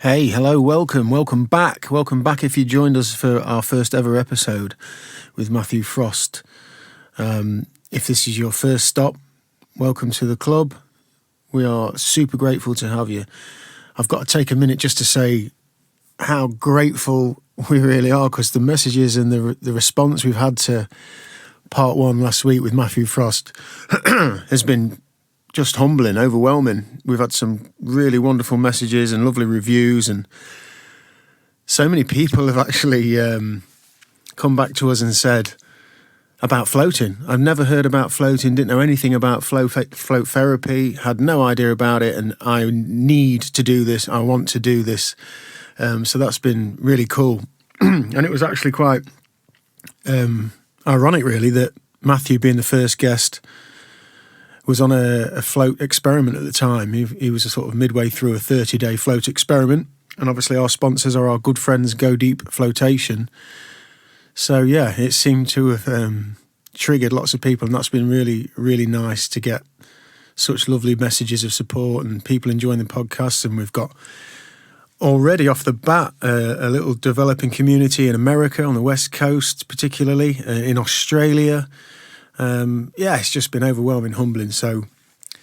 Hey, hello, welcome back. Welcome back if you joined us for our first ever episode with Matthew Frost. If this is your first stop, welcome to the club. We are super grateful to have you. I've got to take a minute just to say how grateful we really are, because the messages and the response we've had to part one last week with Matthew Frost has been just humbling, overwhelming. We've had some really wonderful messages and lovely reviews, and so many people have actually come back to us and said about floating. I've never heard about floating, didn't know anything about float therapy, had no idea about it, and I need to do this, I want to do this. So that's been really cool. And it was actually quite ironic, really, that Matthew, being the first guest, was on a float experiment at the time. He was a sort of midway through a 30-day float experiment. And obviously our sponsors are our good friends Go Deep Flotation. So yeah, it seemed to have triggered lots of people, and that's been really, really nice to get such lovely messages of support and people enjoying the podcast. And we've got already off the bat a little developing community in America, on the West Coast particularly, in Australia. It's just been overwhelming, humbling. So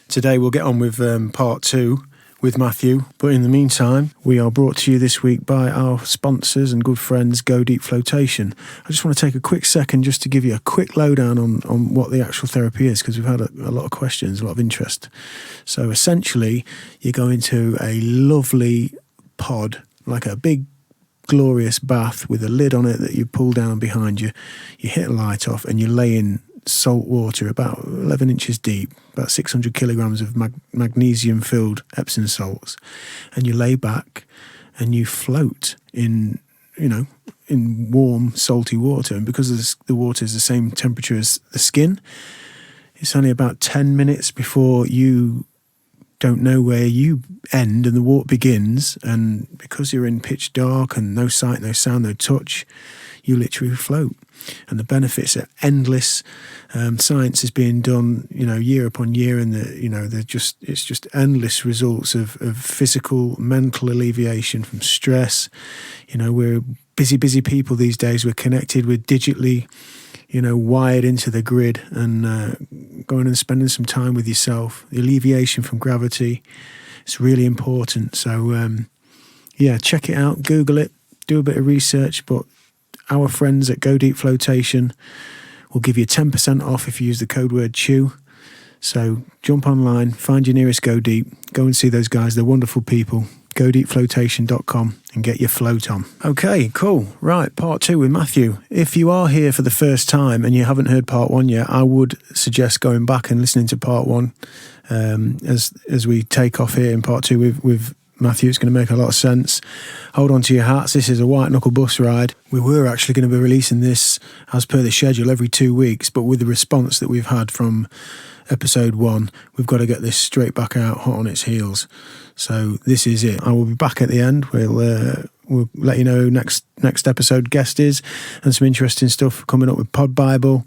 today we'll get on with part two with Matthew. But in the meantime, we are brought to you this week by our sponsors and good friends, Go Deep Flotation. I just want to take a quick second just to give you a quick lowdown on what the actual therapy is, because we've had a lot of questions, a lot of interest. So essentially, you go into a lovely pod, like a big glorious bath with a lid on it that you pull down behind you. You hit a light off and you lay in salt water about 11 inches deep, about 600 kilograms of magnesium-filled Epsom salts, and you lay back and you float in warm, salty water. And because the water is the same temperature as the skin, it's only about 10 minutes before you don't know where you end and the walk begins. And because you're in pitch dark and no sight, no sound, no touch, you literally float. And the benefits are endless. Science is being done, year upon year, and it's just endless results of physical, mental alleviation from stress. We're busy people these days. We're connected, we're digitally, wired into the grid, and going and spending some time with yourself. The alleviation from gravity is really important. So, check it out, Google it, do a bit of research, but our friends at Go Deep Flotation will give you 10% off if you use the code word CHEW. So jump online, find your nearest Go Deep, go and see those guys. They're wonderful people. GoDeepFlotation.com and get your float on. Okay, cool. Right, part two with Matthew. If you are here for the first time and you haven't heard part one yet, I would suggest going back and listening to part one as we take off here in part two with Matthew. It's going to make a lot of sense. Hold on to your hats. This is a white knuckle bus ride. We were actually going to be releasing this as per the schedule every 2 weeks, but with the response that we've had from episode one, we've got to get this straight back out hot on its heels. So this is it. I will be back at the end. We'll let you know who next episode guest is, and some interesting stuff coming up with Pod Bible.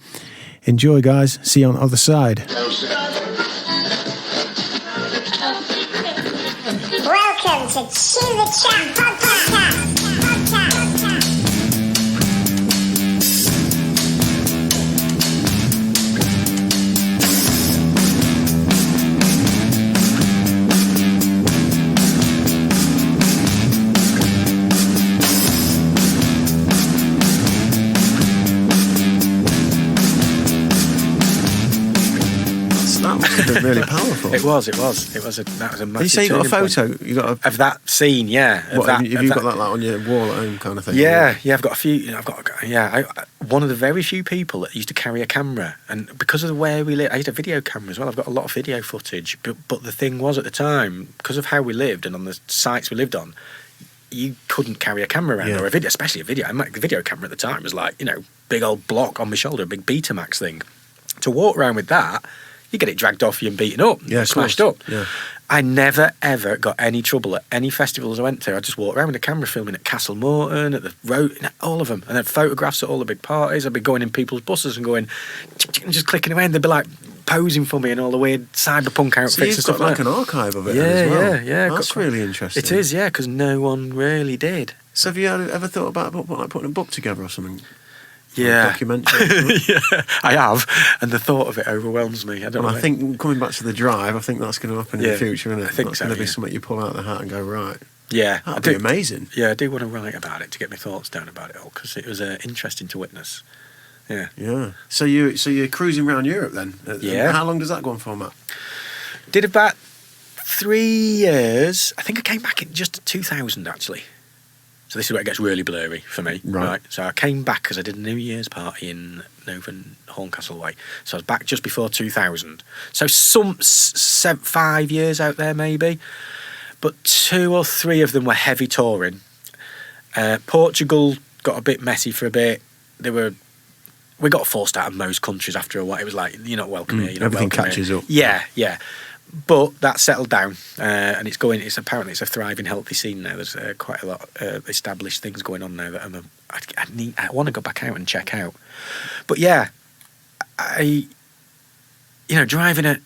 Enjoy, guys. See you on the other side. Welcome to Chew the Chat Podcast. That must have been really powerful. It was. That was a massive. You say you got a photo? You got of that scene, yeah. Have you got that on your wall at home, kind of thing? Yeah, I've got a few. One of the very few people that used to carry a camera, and because of the way we live, I had a video camera as well. I've got a lot of video footage. But the thing was, at the time, because of how we lived and on the sites we lived on, you couldn't carry a camera around, or a video, especially a video. The video camera at the time was like, big old block on my shoulder, a big Betamax thing. To walk around with that, you get it dragged off you and beaten up, smashed up. Yeah. I never, ever got any trouble at any festivals I went to. I just walked around with a camera filming at Castle Morton, at the road, all of them. And then photographs at all the big parties. I'd be going in people's buses and going, just clicking away, and they'd be like, posing for me in all the weird cyberpunk outfits So you've and stuff got like that. an archive of it Yeah, as well. yeah. That's really interesting. It is, yeah, because no one really did. So have you ever thought about like putting a book together or something? Yeah. Or a documentary? Yeah, I have, and the thought of it overwhelms me. I don't Well, know. I think coming back to the drive, I think that's going to happen in Yeah, the future, isn't it? I think That's so, going to be yeah. something you pull out of the hat and go, right, Yeah, that'd be amazing. Yeah, I do want to write about it to get my thoughts down about it all because it was interesting to witness. Yeah. Yeah. So you're cruising around Europe then? Yeah. And how long does that go on for, Matt? Did about 3 years. I think I came back in just 2000 actually. So this is where it gets really blurry for me. Right. So I came back because I did a New Year's party in Horncastle Way. So I was back just before 2000. So some 5 years out there maybe. But 2 or 3 of them were heavy touring. Portugal got a bit messy for a bit. We got forced out of most countries after a while. It was like, you're not welcome here. You're not Everything welcome catches here. up. Yeah. But that settled down, and it's apparently a thriving, healthy scene now. There's quite a lot of established things going on now that I want to go back out and check out. But yeah, driving a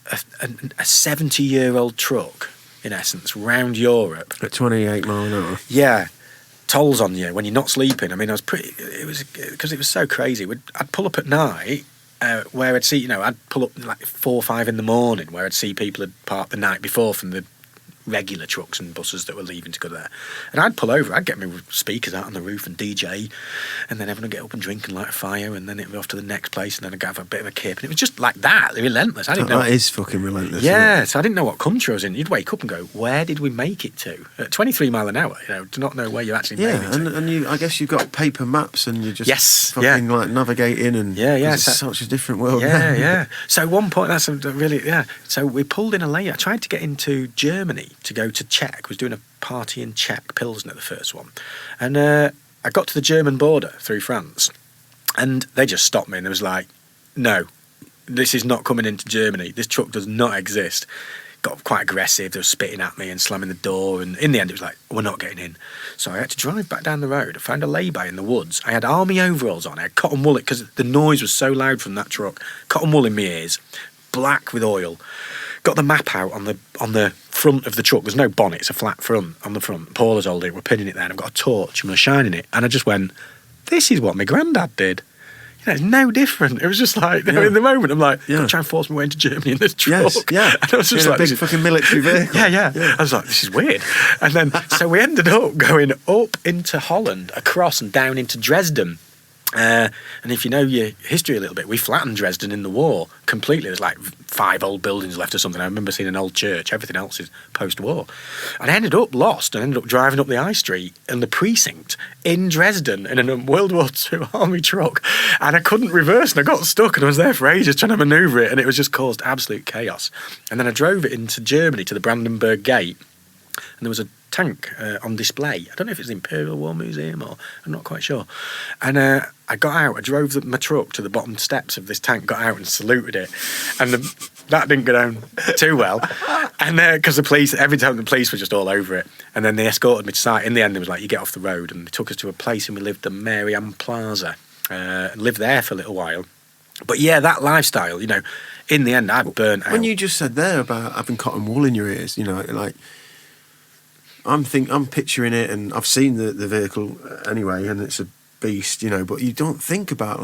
70-year-old truck in essence round Europe At 28 mile an hour. Yeah, tolls on you when you're not sleeping. I mean, it was because it was so crazy. I'd pull up at night. Where I'd see, I'd pull up like 4 or 5 in the morning where I'd see people had parked the night before from the regular trucks and buses that were leaving to go there. And I'd pull over, I'd get my speakers out on the roof and DJ, and then everyone would get up and drink and light a fire, and then it'd be off to the next place, and then I'd have a bit of a kip. And it was just like that, relentless. I didn't know. That is fucking relentless. Yeah, so I didn't know what country I was in. You'd wake up and go, where did we make it to? At 23 mile an hour, to not know where you actually made it to. And I guess you've got paper maps and you're just fucking like navigating and it's such a different world now. Yeah. So at one point, so we pulled in a layer. I tried to get into Germany to go to Czech. Was doing a party in Czech, Pilsner, the first one. And I got to the German border through France and they just stopped me and they was like, no, this is not coming into Germany. This truck does not exist. Got quite aggressive. They were spitting at me and slamming the door. And in the end, it was like, we're not getting in. So I had to drive back down the road. I found a lay-by in the woods. I had army overalls on. I had cotton wool because the noise was so loud from that truck. Cotton wool in my ears, black with oil. Got the map out on the front of the truck. There's no bonnet. It's a flat front on the front. Paula's holding it. We're pinning it there. And I've got a torch and we're shining it. And I just went, this is what my granddad did. It's no different. It was just like, in the moment, I'm like, I'll try and force my way into Germany in this truck. Yes, yeah. And I was just in like, a big fucking military vehicle. Yeah. I was like, this is weird. And then, so we ended up going up into Holland, across and down into Dresden. And if you know your history a little bit, we flattened Dresden in the war completely. There's like 5 old buildings left or something. I remember seeing an old church. Everything else is post-war. And I ended up lost and ended up driving up the high street in the precinct in Dresden in a World War II army truck. And I couldn't reverse and I got stuck and I was there for ages trying to manoeuvre it and it was just caused absolute chaos. And then I drove it into Germany to the Brandenburg Gate and there was a tank on display. I don't know if it's the Imperial War Museum or I'm not quite sure. And I got out, I drove my truck to the bottom steps of this tank, got out and saluted it. And that didn't go down too well. And because every time the police were just all over it. And then they escorted me to site. In the end, it was like, you get off the road. And they took us to a place and we lived at Mariam Plaza and lived there for a little while. But yeah, that lifestyle, in the end, I burnt out. When you just said there about having cotton wool in your ears, like, I'm picturing it, and I've seen the vehicle anyway, and it's a beast, but you don't think about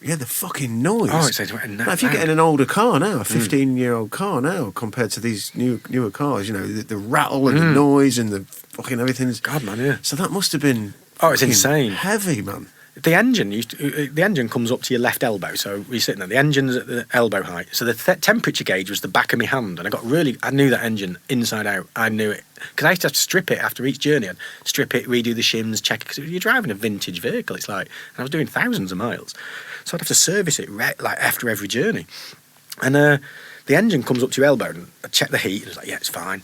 the fucking noise. Oh, it's if you get in an older car now, a 15-year-old car now, compared to these newer cars, the rattle and the noise and the fucking everything's. God, man, yeah. So that must have been. It's insane. Heavy, man. The engine comes up to your left elbow, so you're sitting there. The engine's at the elbow height. So the temperature gauge was the back of my hand, and I knew that engine inside out. I knew it because I used to have to strip it after each journey. I'd strip it, redo the shims, check it. Because you're driving a vintage vehicle, it's like, and I was doing thousands of miles, so I'd have to service it after every journey. And the engine comes up to your elbow, and I check the heat, and it's like, yeah, it's fine.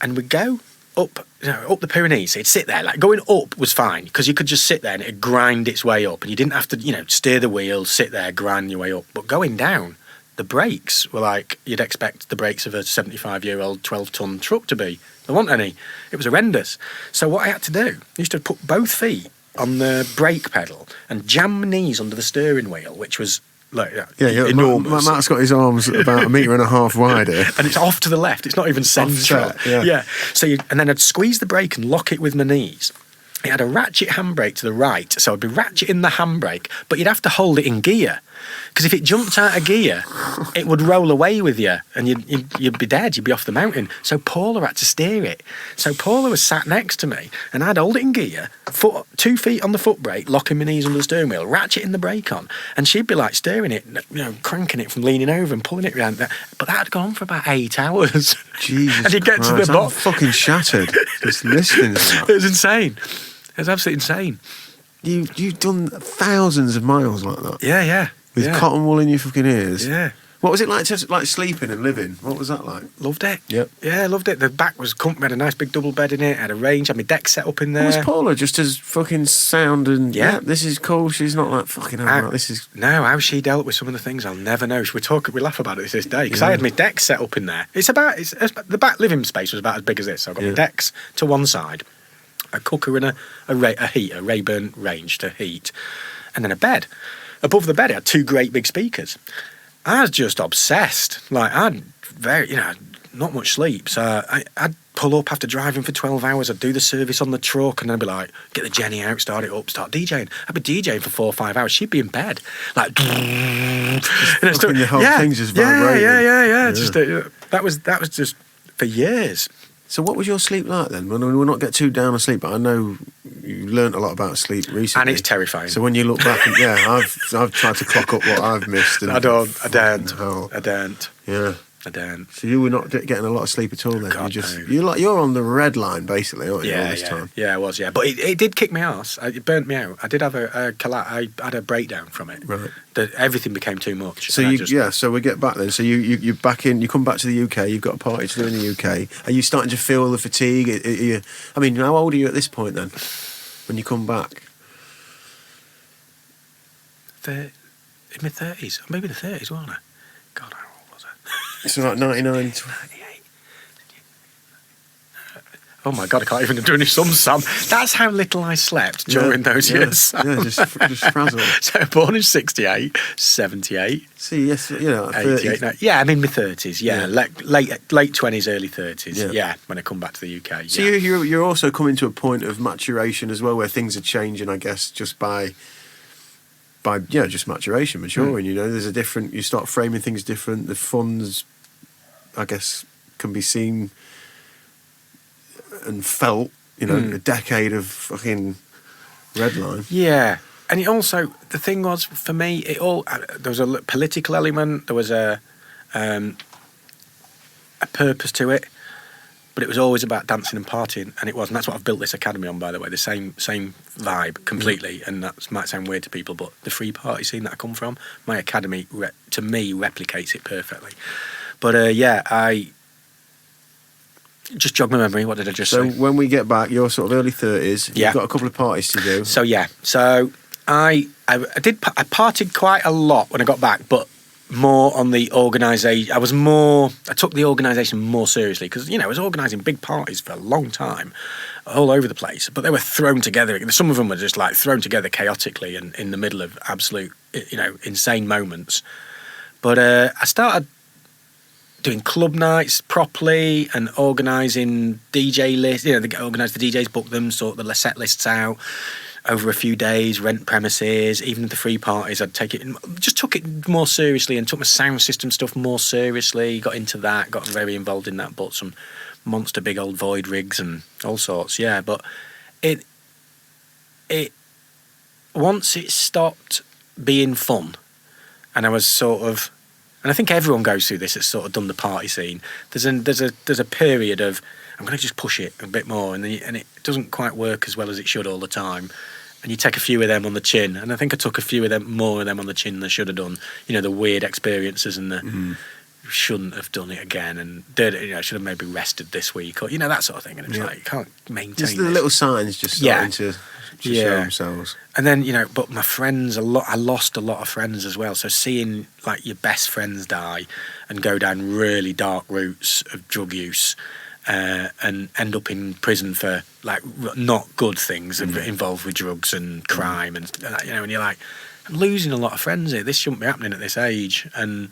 And we go up the Pyrenees. So you'd sit there, going up was fine because you could just sit there and it'd grind its way up and you didn't have to, steer the wheel, sit there, grind your way up. But going down, the brakes were like you'd expect the brakes of a 75-year-old 12-ton truck to be. There weren't any. It was horrendous. So what I had to do, I used to put both feet on the brake pedal and jam my knees under the steering wheel, which was Like, Yeah, enormous. Matt's got his arms about 1.5 meters wider. And it's off to the left. It's not even central. Offset, yeah. So and then I'd squeeze the brake and lock it with my knees. It had a ratchet handbrake to the right, so I'd be ratcheting the handbrake, but you'd have to hold it in gear. Because if it jumped out of gear, it would roll away with you, and you'd be dead. You'd be off the mountain. So Paula had to steer it. So Paula was sat next to me, and I'd hold it in gear, 2 feet on the foot brake, locking my knees under the steering wheel, ratcheting the brake on, and she'd be like steering it, cranking it from leaning over and pulling it around. But that had gone for about 8 hours. Jesus and you get Christ, to the I'm bottom. fucking shattered just listening to that. It was insane. It was absolutely insane. You've done thousands of miles like that. Yeah. With cotton wool in your fucking ears. Yeah. What was it like sleeping and living? What was that like? Loved it. Yep. Yeah, loved it. The back was comfy. Had a nice big double bed in it. Had a range. Had my deck set up in there. Was Paula just as fucking sound and this is cool? She's not like fucking hell, this is... No, how she dealt with some of the things I'll never know. We laugh about it to this day because I had my deck set up in there. The back living space was about as big as this. So I've got my decks to one side, a cooker and a heater, Rayburn range to heat, and then a bed. Above the bed, I had 2 great big speakers. I was just obsessed. Like, I'd not much sleep. So I'd pull up after driving for 12 hours. I'd do the service on the truck, and then I'd be like, get the Jenny out, start it up, start DJing. I'd be DJing for 4 or 5 hours. She'd be in bed. Like, the whole thing's just vibrating. Yeah. Just, that was just for years. So what was your sleep like then? We'll not get too down on sleep, but I know you learnt a lot about sleep recently. And it's terrifying. So when you look back, I've tried to clock up what I've missed. And I daren't. Yeah. I daren't. So you were not getting a lot of sleep at all then? God, you're on the red line basically, aren't you, all this time? Yeah, I was, yeah. But it did kick my arse. It burnt me out. I did have I had a breakdown from it. Right. Everything became too much. So so we get back then. So you're back in, you come back to the UK, you've got a party to do in the UK. Are you starting to feel the fatigue? How old are you at this point then, when you come back? In my 30s. Maybe the 30s, wasn't I? God, how old was I? So like 99... 98. Oh my God, I can't even do any sums, Sam. That's how little I slept during those years, Sam. Yeah, just frazzled. So born in 68, 78. See, yes, 88. No, yeah, I'm in my 30s, late 20s, early 30s, when I come back to the UK. So you're also coming to a point of maturation as well, where things are changing, I guess, just by just maturation, maturing. There's a different. You start framing things different. The funds, I guess, can be seen and felt. A decade of fucking red line. Yeah, and it also, the thing was for me, there was a political element. There was a purpose to it. But it was always about dancing and partying, and it was, and that's what I've built this academy on, by the way. The same vibe completely, and that might sound weird to people, but the free party scene that I come from, my academy to me replicates it perfectly. But I just jog my memory. What did I just say? So when we get back, you're sort of early 30s. Yeah. You've got a couple of parties to do. So I partied quite a lot when I got back, but more on the organisation. I took the organisation more seriously because, I was organising big parties for a long time all over the place, but they were thrown together. Some of them were just like thrown together chaotically and in the middle of absolute, insane moments. But I started doing club nights properly and organising DJ lists. Organise the DJs, book them, sort the set lists out over a few days, rent premises, even the free parties. I'd took it more seriously and took my sound system stuff more seriously, got into that, got very involved in that, bought some monster big old void rigs and all sorts, but it once it stopped being fun, and I was sort of, and I think everyone goes through this, that's sort of done the party scene, there's a period of, I'm going to just push it a bit more, and it doesn't quite work as well as it should all the time. And you take a few of them on the chin, and I think I took a few of more of them on the chin than I should have done. The weird experiences and the shouldn't have done it again, and I should have maybe rested this week, or that sort of thing. And it's like you can't maintain. Just the little signs just starting to show themselves. And then but my friends, I lost a lot of friends as well. So seeing like your best friends die and go down really dark routes of drug use. And end up in prison for like not good things involved with drugs and crime and and you're like, I'm losing a lot of friends here. This shouldn't be happening at this age. And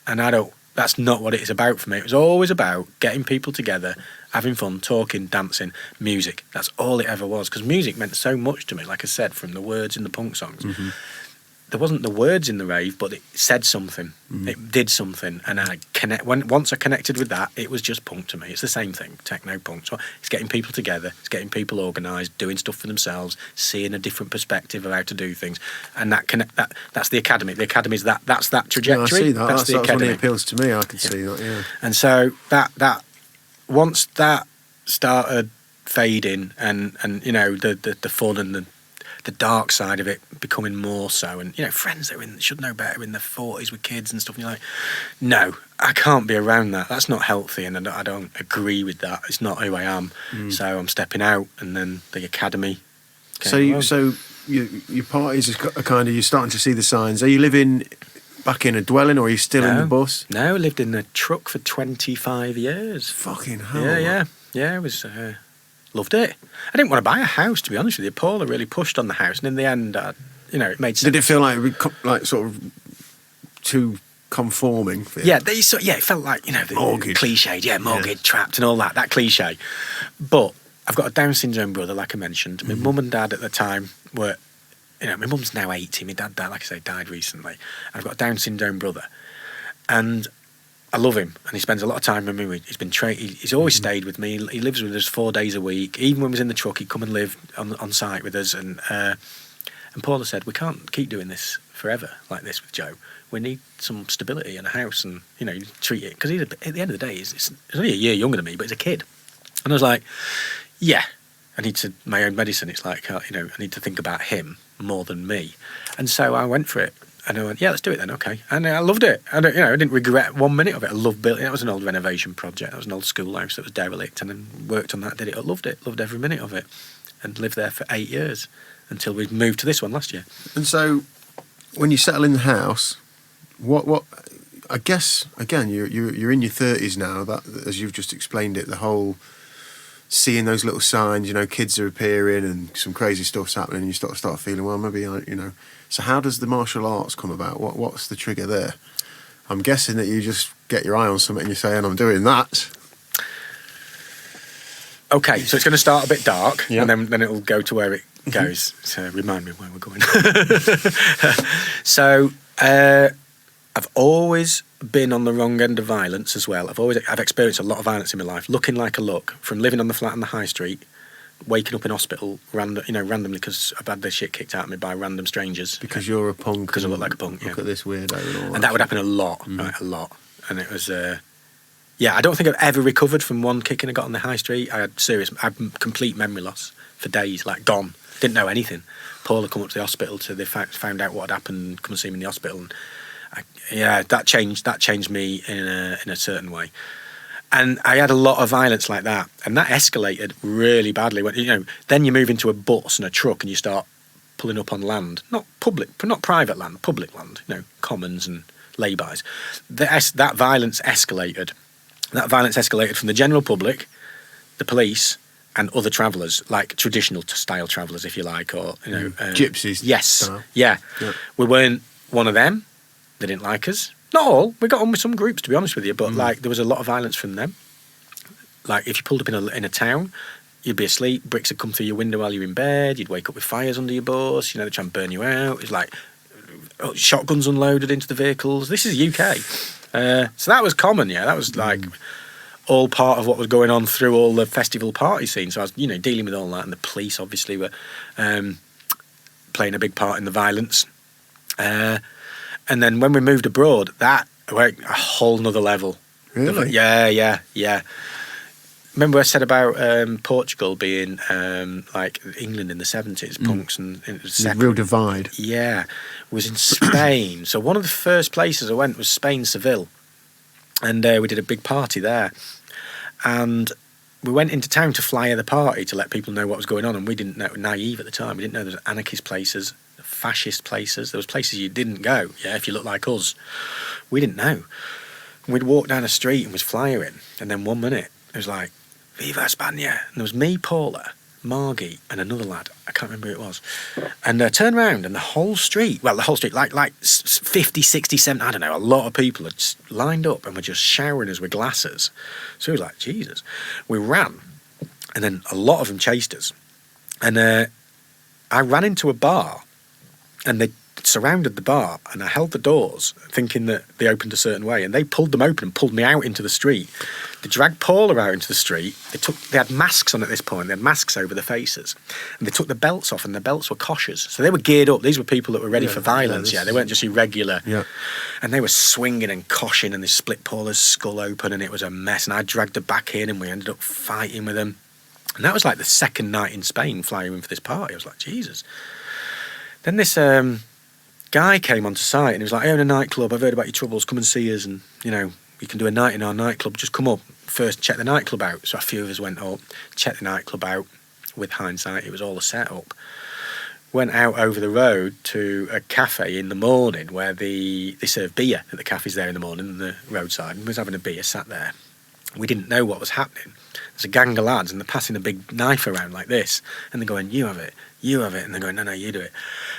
I don't, that's not what it is about for me. It was always about getting people together, having fun, talking, dancing, music. That's all it ever was. Because music meant so much to me, like I said, from the words in the punk songs. Mm-hmm. There wasn't the words in the rave, but it said something. It did something, and once I connected with that, it was just punk to me. It's the same thing, techno punk. So it's getting people together, it's getting people organised, doing stuff for themselves, seeing a different perspective of how to do things, and that's the academy. The academy's that's that trajectory. Yeah, I see that. That's the academy. When it appeals to me. I can see that. Yeah. And so that once that started fading, and you know the fun and the dark side of it becoming more so, and you know, friends that should know better in their 40s with kids and stuff, and you're like, no, I can't be around that. That's not healthy, and I don't agree with that. It's not who I am. So I'm stepping out, and then the academy. So your parties are kind of, you're starting to see the signs. Are you living back in a dwelling, or are you still in the bus? No, I lived in a truck for 25 years. Fucking hell. Yeah. It was. Loved it. I didn't want to buy a house, to be honest with you. Paula really pushed on the house, and in the end, it made sense. Did it feel like sort of too conforming? For you? Yeah, it felt like, you know, the mortgage. Cliched, mortgage, trapped and all that cliche. But I've got a Down syndrome brother, like I mentioned. My mum and dad at the time were, you know, my mum's now 80, my dad, like I say, died recently. I've got a Down syndrome brother, and I love him, and he spends a lot of time with me. He's been he's always stayed with me. He lives with us 4 days a week. Even when we was in the truck, he'd come and live on site with us. And Paula said, we can't keep doing this forever like this with Joe. We need some stability in a house, and you know, treat it, because at the end of the day, he's only a year younger than me, but he's a kid. And I was like, yeah, I need my own medicine. It's like, I need to think about him more than me. And so I went for it. And I went, yeah, let's do it then, okay. And I loved it. I didn't regret 1 minute of it. I loved building. That was an old renovation project. That was an old schoolhouse that was derelict, and then worked on that, did it. I loved it. Loved every minute of it, and lived there for 8 years until we moved to this one last year. And so, when you settle in the house, what? I guess again, you're in your 30s now. That, as you've just explained it, the whole seeing those little signs, you know, kids are appearing and some crazy stuff's happening, and you start feeling, well, maybe So how does the martial arts come about? What's the trigger there? I'm guessing that you just get your eye on something and you say, and I'm doing that. Okay, so it's going to start a bit dark, and then it'll go to where it goes. So remind me where we're going. So I've always been on the wrong end of violence as well. I've experienced a lot of violence in my life, looking like a look, from living on the flat on the high street, waking up in hospital randomly because I've had this shit kicked out of me by random strangers. Because you're a punk. Because I look like a punk. Look at this weirdo and all that. And that would happen a lot, right? A lot. And it was, I don't think I've ever recovered from one kicking I got on the high street. I had complete memory loss for days, like gone. Didn't know anything. Paula come up to the hospital they found out what had happened, come and see me in the hospital. And that changed me in a certain way. And I had a lot of violence like that, and that escalated really badly. When then you move into a bus and a truck, and you start pulling up on land, not private land, public land. Commons and lay-bys. That violence escalated. That violence escalated from the general public, the police, and other travellers, like traditional style travellers, if you like, or gypsies. Yes, style. Yeah. Yep. We weren't one of them. They didn't like us. Not all. We got on with some groups, to be honest with you, but there was a lot of violence from them. Like if you pulled up in a town, you'd be asleep. Bricks would come through your window while you're in bed. You'd wake up with fires under your bus. They try and burn you out. It was like shotguns unloaded into the vehicles. This is UK, so that was common. Yeah, that was like all part of what was going on through all the festival party scene. So I was, dealing with all that, and the police obviously were playing a big part in the violence. And then when we moved abroad, that went a whole nother level. Really? Yeah. Remember I said about Portugal being like England in the 70s, punks, and it was the real divide. Yeah, it was in Spain. So one of the first places I went was Spain, Seville, and we did a big party there. And we went into town to flyer the party to let people know what was going on, and we didn't know, naive at the time, we didn't know there was anarchist places, fascist places. There was places you didn't go, if you looked like us. We didn't know. We'd walk down a street and was flyering, and then 1 minute it was like, Viva España, and there was me, Paula, Margie, and another lad. I can't remember who it was. And turned around, and the whole street, like 50, 60, 70, I don't know, a lot of people had lined up and were just showering us with glasses. So it was like, Jesus. We ran, and then a lot of them chased us. And I ran into a bar, and they surrounded the bar, and I held the doors thinking that they opened a certain way, and they pulled them open and pulled me out into the street. They dragged Paula out into the street. They had masks on at this point. They had masks over their faces, and they took the belts off, and the belts were koshers, so they were geared up. These were people that were ready for violence. They weren't just irregular. And they were swinging and koshing, and they split Paula's skull open, and it was a mess. And I dragged her back in, and we ended up fighting with them. And that was like the second night in Spain, flying in for this party. I was like, Jesus. Then this guy came onto site, and he was like, I own a nightclub, I've heard about your troubles, come and see us, and we can do a night in our nightclub, just come up first, check the nightclub out. So a few of us went up, checked the nightclub out. With hindsight, it was all a setup. Went out over the road to a cafe in the morning where they serve beer at the cafes there in the morning on the roadside, and we was having a beer, sat there. We didn't know what was happening. There's a gang of lads, and they're passing a big knife around like this, and they're going, you have it, and they're going, no, you do it.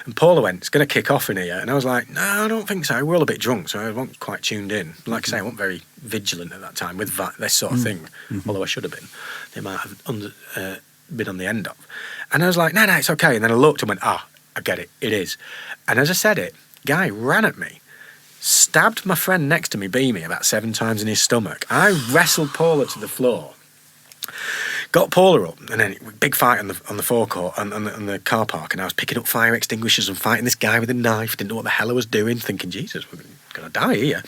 And Paula went, it's going to kick off in here. And I was like, no, I don't think so. We're all a bit drunk, so I wasn't quite tuned in. Like I say, I wasn't very vigilant at that time with this sort of thing, although I should have been. They might have been on the end of. And I was like, no, it's okay. And then I looked and went, I get it, it is. And as I said it, guy ran at me, stabbed my friend next to me, Beamy, about 7 times in his stomach. I wrestled Paula to the floor, got Paula up, and then big fight on the forecourt on the car park, and I was picking up fire extinguishers and fighting this guy with a knife. Didn't know what the hell I was doing, thinking, Jesus, we're gonna die here.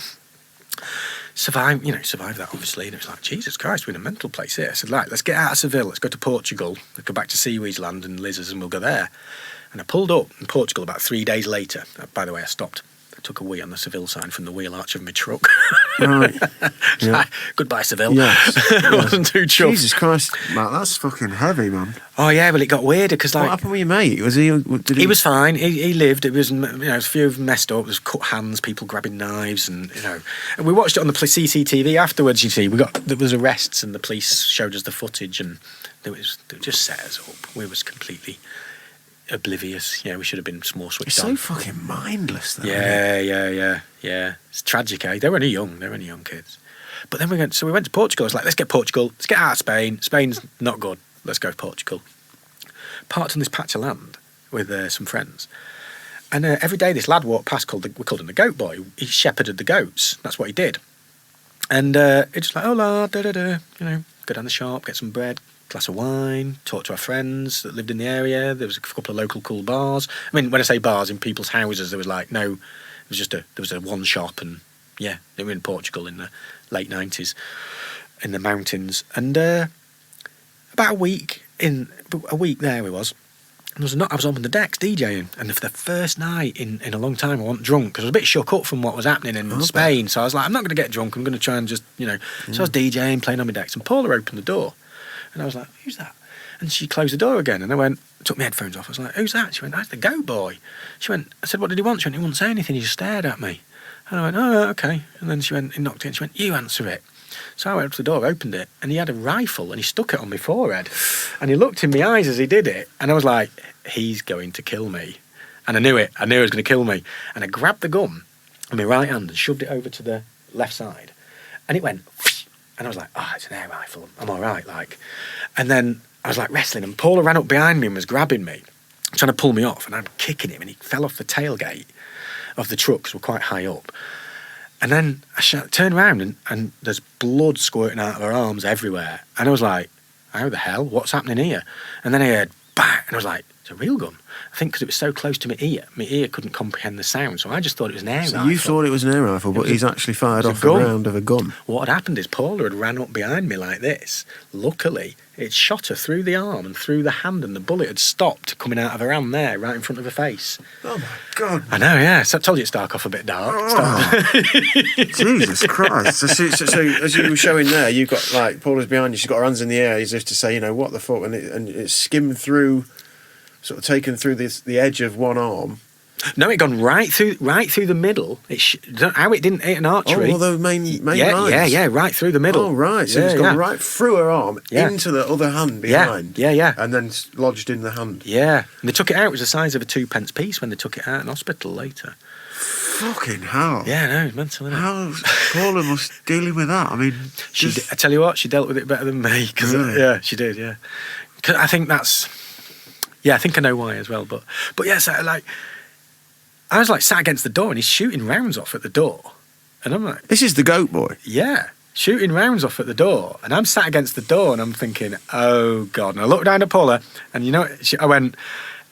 Survived that, obviously, and it was like, Jesus Christ, we're in a mental place here. I said, right, let's get out of Seville, let's go to Portugal, let's go back to Seaweed's land and Liz's, and we'll go there. And I pulled up in Portugal about 3 days later. By the way, I stopped. I took a wee on the Seville sign from the wheel arch of my truck. Right. Yeah. Goodbye, Seville. Yes. I wasn't too chuffed. Jesus Christ, Matt, that's fucking heavy, man. Oh yeah, well it got weirder because What happened with your mate? He was fine. He lived. It was a few of them messed up. There's cut hands, people grabbing knives, and And we watched it on the CCTV afterwards. You see, there was arrests, and the police showed us the footage, and they just set us up. We was completely oblivious. Yeah, we should have been more switched on. It's so fucking mindless, though. Yeah. It's tragic, eh? They were only young kids. But then we went to Portugal. I was like, let's get Portugal. Let's get out of Spain. Spain's not good. Let's go to Portugal. Parked on this patch of land with some friends. And every day this lad walked past, we called him the goat boy. He shepherded the goats. That's what he did. And it's just like, hola, go down the shop, get some bread, glass of wine, talk to our friends that lived in the area. There was a couple of local cool bars. I mean, when I say bars, in people's houses, there was there was a one shop, and yeah, they were in Portugal in the late 90s in the mountains. And about a week there we was. And I was on the decks DJing, and for the first night in a long time, I wasn't drunk because I was a bit shook up from what was happening in Spain. So I was like, I'm not going to get drunk. I'm going to try and just, So I was DJing, playing on my decks, and Paula opened the door. And I was like, who's that? And she closed the door again. And I took my headphones off. I was like, who's that? She went, that's the goat boy. I said, what did he want? She went, he wouldn't say anything. He just stared at me. And I went, oh, okay. And then he knocked it, and she went, you answer it. So I went up to the door, opened it, and he had a rifle, and he stuck it on my forehead. And he looked in my eyes as he did it. And I was like, he's going to kill me. And I knew it. I knew he was going to kill me. And I grabbed the gun in my right hand and shoved it over to the left side. And it went, and I was like, it's an air rifle. I'm all right, And then I was wrestling, and Paula ran up behind me and was grabbing me, trying to pull me off, and I'm kicking him, and he fell off the tailgate of the truck because we're quite high up. And then I turned around, and there's blood squirting out of her arms everywhere. And I was like, how the hell? What's happening here? And then I heard bang, and I was like, it's a real gun. I think because it was so close to my ear couldn't comprehend the sound, so I just thought it was an air rifle. So you thought it was an air rifle, but he's actually fired off a round of a gun. What had happened is Paula had ran up behind me like this. Luckily, it shot her through the arm and through the hand, and the bullet had stopped coming out of her hand there, right in front of her face. Oh my God. I know, yeah. So I told you it started off a bit dark. Jesus Christ. So as you were showing there, you've got, Paula's behind you, she's got her hands in the air as if to say, what the fuck, and it skimmed through, sort of taken through the edge of one arm. No, it gone right through the middle. How it didn't hit an artery. Oh, the main lines. Yeah, right through the middle. Oh, right. So it's gone right through her arm into the other hand behind. Yeah. And then lodged in the hand. Yeah. And they took it out. It was the size of a 2p piece when they took it out in hospital later. Fucking hell. Yeah, no, it's mental, isn't it? How Paula was dealing with that. I mean, I tell you what, she dealt with it better than me. Really? Yeah, she did, yeah. 'Cause I think that's... Yeah, I think I know why as well. But yeah, so like... I was like sat against the door and he's shooting rounds off at the door. And I'm like... This is the goat boy? Yeah, shooting rounds off at the door. And I'm sat against the door and I'm thinking, oh, God. And I looked down at Paula and, you know, I went...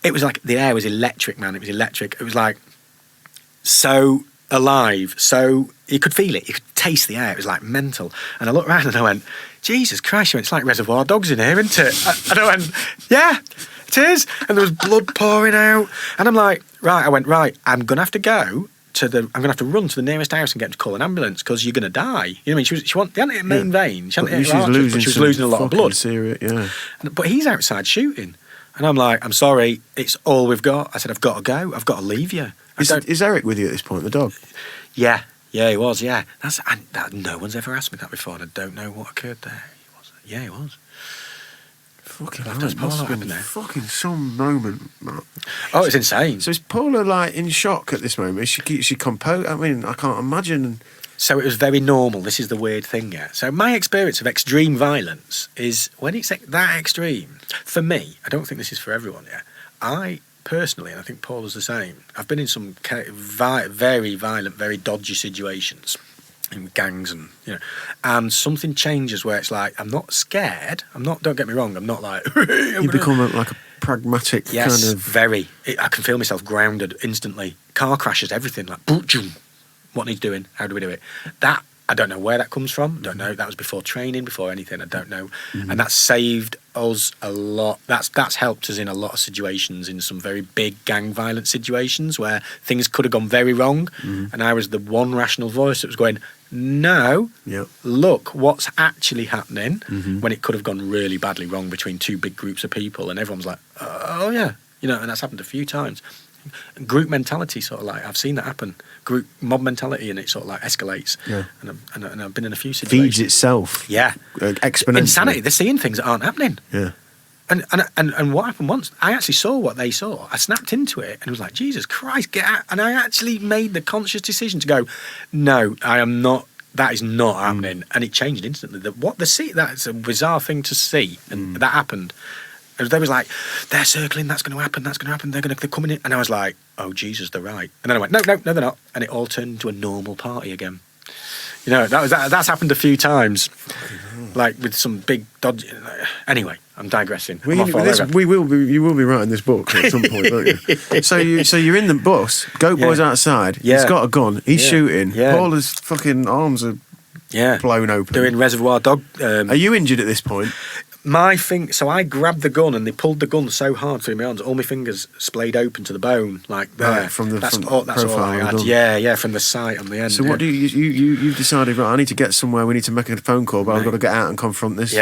It was like the air was electric, man. It was electric. It was like... so alive, so you could feel it, you could taste the air, it was like mental. And I looked around and I went, Jesus Christ, it's like Reservoir Dogs in here, isn't it? And I went, yeah, it is. And there was blood pouring out. And I'm like, right, I'm going to have to go I'm going to have to run to the nearest house and get to call an ambulance because you're going to die. You know what I mean? She hadn't hit a main vein, she hadn't hit her arteries, but she was losing a lot of blood. But he's outside shooting. And I'm like, I'm sorry, it's all we've got. I said, I've got to go. I've got to leave you. Is Eric with you at this point, the dog? Yeah, he was, yeah. No one's ever asked me that before, and I don't know what occurred there. He was. Fucking hell, it must have been fucking some moment, Matt. Oh, it's insane. So is Paula, like, in shock at this moment? Is she composed? I mean, I can't imagine... So it was very normal. This is the weird thing, yeah. So my experience of extreme violence is when it's that extreme, for me, I don't think this is for everyone, yeah. I personally, and I think Paula's the same, I've been in some very violent, very dodgy situations in gangs and, you know, and something changes where it's like, I'm not scared. Don't get me wrong, I'm not like... You become like a pragmatic kind of... very. I can feel myself grounded instantly. Car crashes, everything, like, boom. What needs doing? How do we do it? That, I don't know where that comes from. I don't know. That was before training, before anything. I don't know. And that saved us a lot. That's helped us in a lot of situations, in some very big gang violence situations where things could have gone very wrong. And I was the one rational voice that was going, no, look what's actually happening, when it could have gone really badly wrong between two big groups of people. And everyone's like, oh, yeah. You know, and that's happened a few times. Group mentality, sort of like, I've seen that happen. Group mob mentality, and it sort of like escalates. Yeah. And I've been in a few situations. Feeds itself. Yeah. Exponentially. Insanity. They're seeing things that aren't happening. Yeah. And what happened once, I actually saw what they saw. I snapped into it and was like, Jesus Christ, get out. And I actually made the conscious decision to go, no, I am not. That is not happening. And it changed instantly. That's a bizarre thing to see. And that happened. And they was like, they're circling, that's going to happen, they're coming in. And I was like, oh, Jesus, they're right. And then I went, no, they're not. And it all turned into a normal party again. You know, that's happened a few times. Like with some big dodgy... Anyway, I'm digressing. You will be writing this book at some point, won't you? So you're in the bus, Goat Boy's outside, he's got a gun, he's shooting, Paula's fucking arms are blown open. Doing Reservoir Dog... Are you injured at this point? So I grabbed the gun and they pulled the gun so hard through my arms, all my fingers splayed open to the bone, like there. Right, that's all I had. Yeah, from the sight on the end. So what do you've decided, right, I need to get somewhere, we need to make a phone call, but I've got to get out and confront this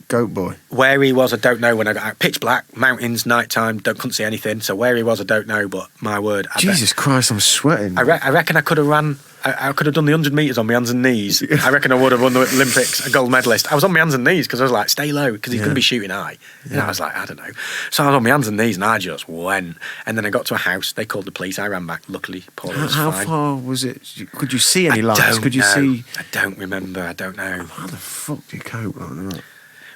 goat boy. Where he was, I don't know. When I got out, pitch black, mountains, night time, couldn't see anything. So where he was, I don't know, but my word. Jesus Christ, I'm sweating. I reckon I could have ran... I could have done the 100 metres on my hands and knees. I reckon I would have won the Olympics, a gold medalist. I was on my hands and knees because I was like, stay low, because he's going to be shooting high. And I was like, I don't know. So I was on my hands and knees and I just went. And then I got to a house. They called the police. I ran back. Luckily, Paula was fine. How far was it? Could you see any lights? Could you see? I don't remember. I don't know. How the fuck do you cope like that?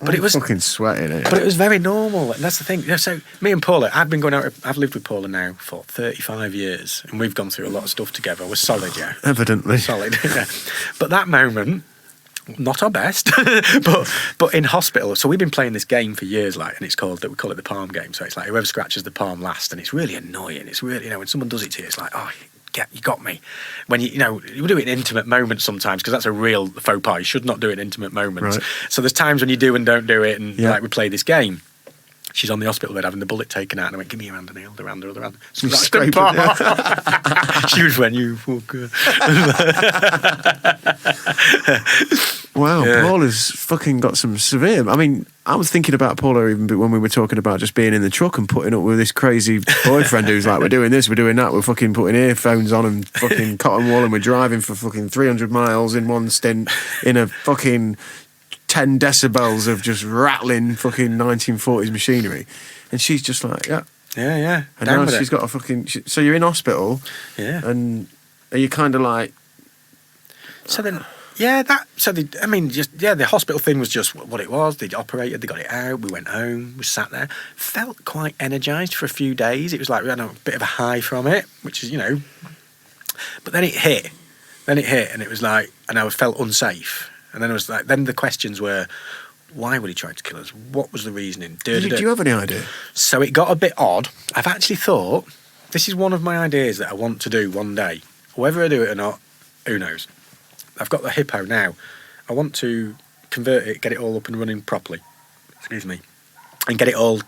But it was fucking sweating it. But it was very normal, and that's the thing. So me and Paula, I've lived with Paula now for 35 years, and we've gone through a lot of stuff together. We're solid, yeah. Evidently. Solid, yeah. But that moment, not our best, but in hospital. So we've been playing this game for years, like, and we call it the palm game. So it's like whoever scratches the palm last, and it's really annoying. It's really, when someone does it to you, it's like, oh, you got me. When you do it in intimate moments sometimes, because that's a real faux pas. You should not do it in intimate moments. Right. So there's times when you do and don't do it, and like we play this game. She's on the hospital bed having the bullet taken out, and I went, give me your hand, and I held her hand, Scrape it. She was when you fucker. Wow, Yeah. Paula's fucking got some severe. I mean, I was thinking about Paula even when we were talking about just being in the truck and putting up with this crazy boyfriend who's like, we're doing this, we're doing that, we're fucking putting earphones on and fucking cotton wool and we're driving for fucking 300 miles in one stint in a fucking 10 decibels of just rattling fucking 1940s machinery. And she's just like, yeah. Yeah. And Down now with she's it. got a fucking... So you're in hospital. Yeah. And are you kind of like... So then, the hospital thing was just what it was. They operated, they got it out, we went home, we sat there. Felt quite energised for a few days. It was like we had a bit of a high from it, which is, but then it hit. And it was like, and I felt unsafe. And then it was like, then the questions were, why would he try to kill us? What was the reasoning? Do you have any idea? So it got a bit odd. I've actually thought, this is one of my ideas that I want to do one day. Whether I do it or not, who knows? I've got the Hippo now. I want to convert it, get it all up and running properly. Excuse me. And get it all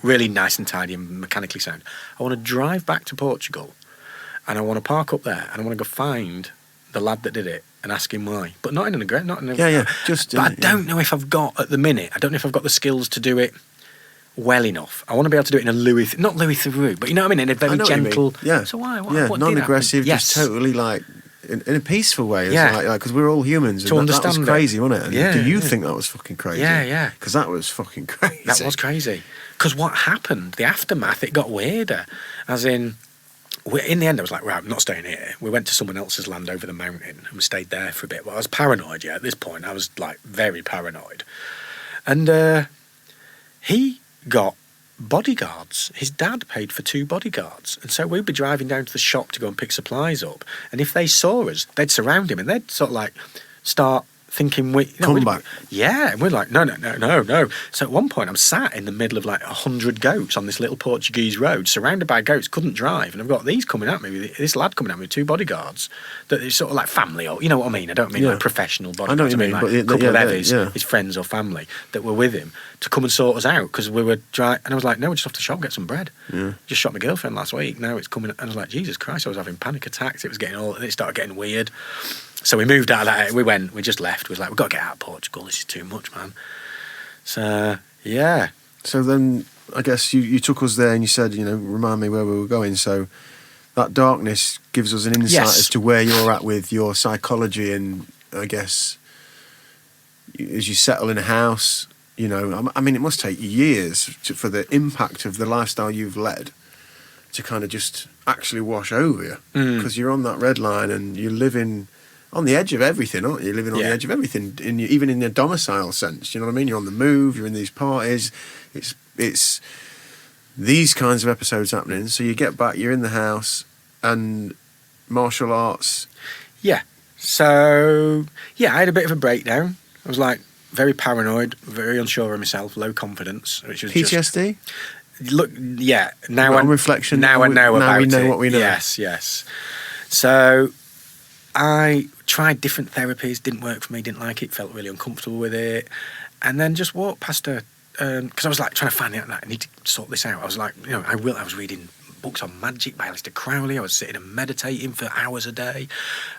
really nice and tidy and mechanically sound. I want to drive back to Portugal and I want to park up there and I want to go find the lad that did it and ask him why. But not in an aggressive... But I don't know if I've got, at the minute, I don't know if I've got the skills to do it well enough. I want to be able to do it in a not Louis Theroux, but you know what I mean? In a very gentle... Yeah. So why? What did non-aggressive, happen? just totally like... In a peaceful way, Yeah. because we're all humans. To and that understand was crazy, it. wasn't it? And Yeah, do you yeah. think that was fucking crazy? Yeah. Because that was fucking crazy. That was crazy. Because what happened, the aftermath, it got weirder. As in the end, I was like, right, I'm not staying here. We went to someone else's land over the mountain and we stayed there for a bit. Well, I was paranoid, at this point. I was, like, very paranoid. And he got bodyguards. His dad paid for 2 bodyguards. And so we'd be driving down to the shop to go and pick supplies up. And if they saw us, they'd surround him and they'd sort of, like, start thinking Come back. Yeah, and we're like, no. So at one point, I'm sat in the middle of like 100 goats on this little Portuguese road, surrounded by goats, couldn't drive, and I've got these coming at me, this lad coming at me with 2 bodyguards, that is sort of like family, or you know what I mean? I don't mean like professional bodyguards. I know what you mean, like but a couple of his his friends or family that were with him to come and sort us out because we were dry. And I was like, no, we're just off the shop, get some bread. Yeah. Just shot my girlfriend last week. Now it's coming, and I was like, Jesus Christ, I was having panic attacks. It started getting weird. So we moved out of that. We just left. We was like, we've got to get out of Portugal. This is too much, man. So, yeah. So then, I guess you took us there and you said, remind me where we were going. So that darkness gives us an insight as to where you're at with your psychology and, I guess, as you settle in a house, I mean, it must take years for the impact of the lifestyle you've led to kind of just actually wash over you. Because you're on that red line and you're living... on the edge of everything, aren't you? You're living on the edge of everything, even in the domicile sense. You know what I mean? You're on the move. You're in these parties. It's these kinds of episodes happening. So you get back. You're in the house, and martial arts. Yeah. So I had a bit of a breakdown. I was like very paranoid, very unsure of myself, low confidence, which was PTSD. Look, yeah. Now on reflection. Now I know about it. Now we know what we know. Yes. So I tried different therapies, didn't work for me, didn't like it, felt really uncomfortable with it, and then just walked past her because I was like trying to find out that I need to sort this out. I was like, I was reading books on magic by Aleister Crowley. I was sitting and meditating for hours a day.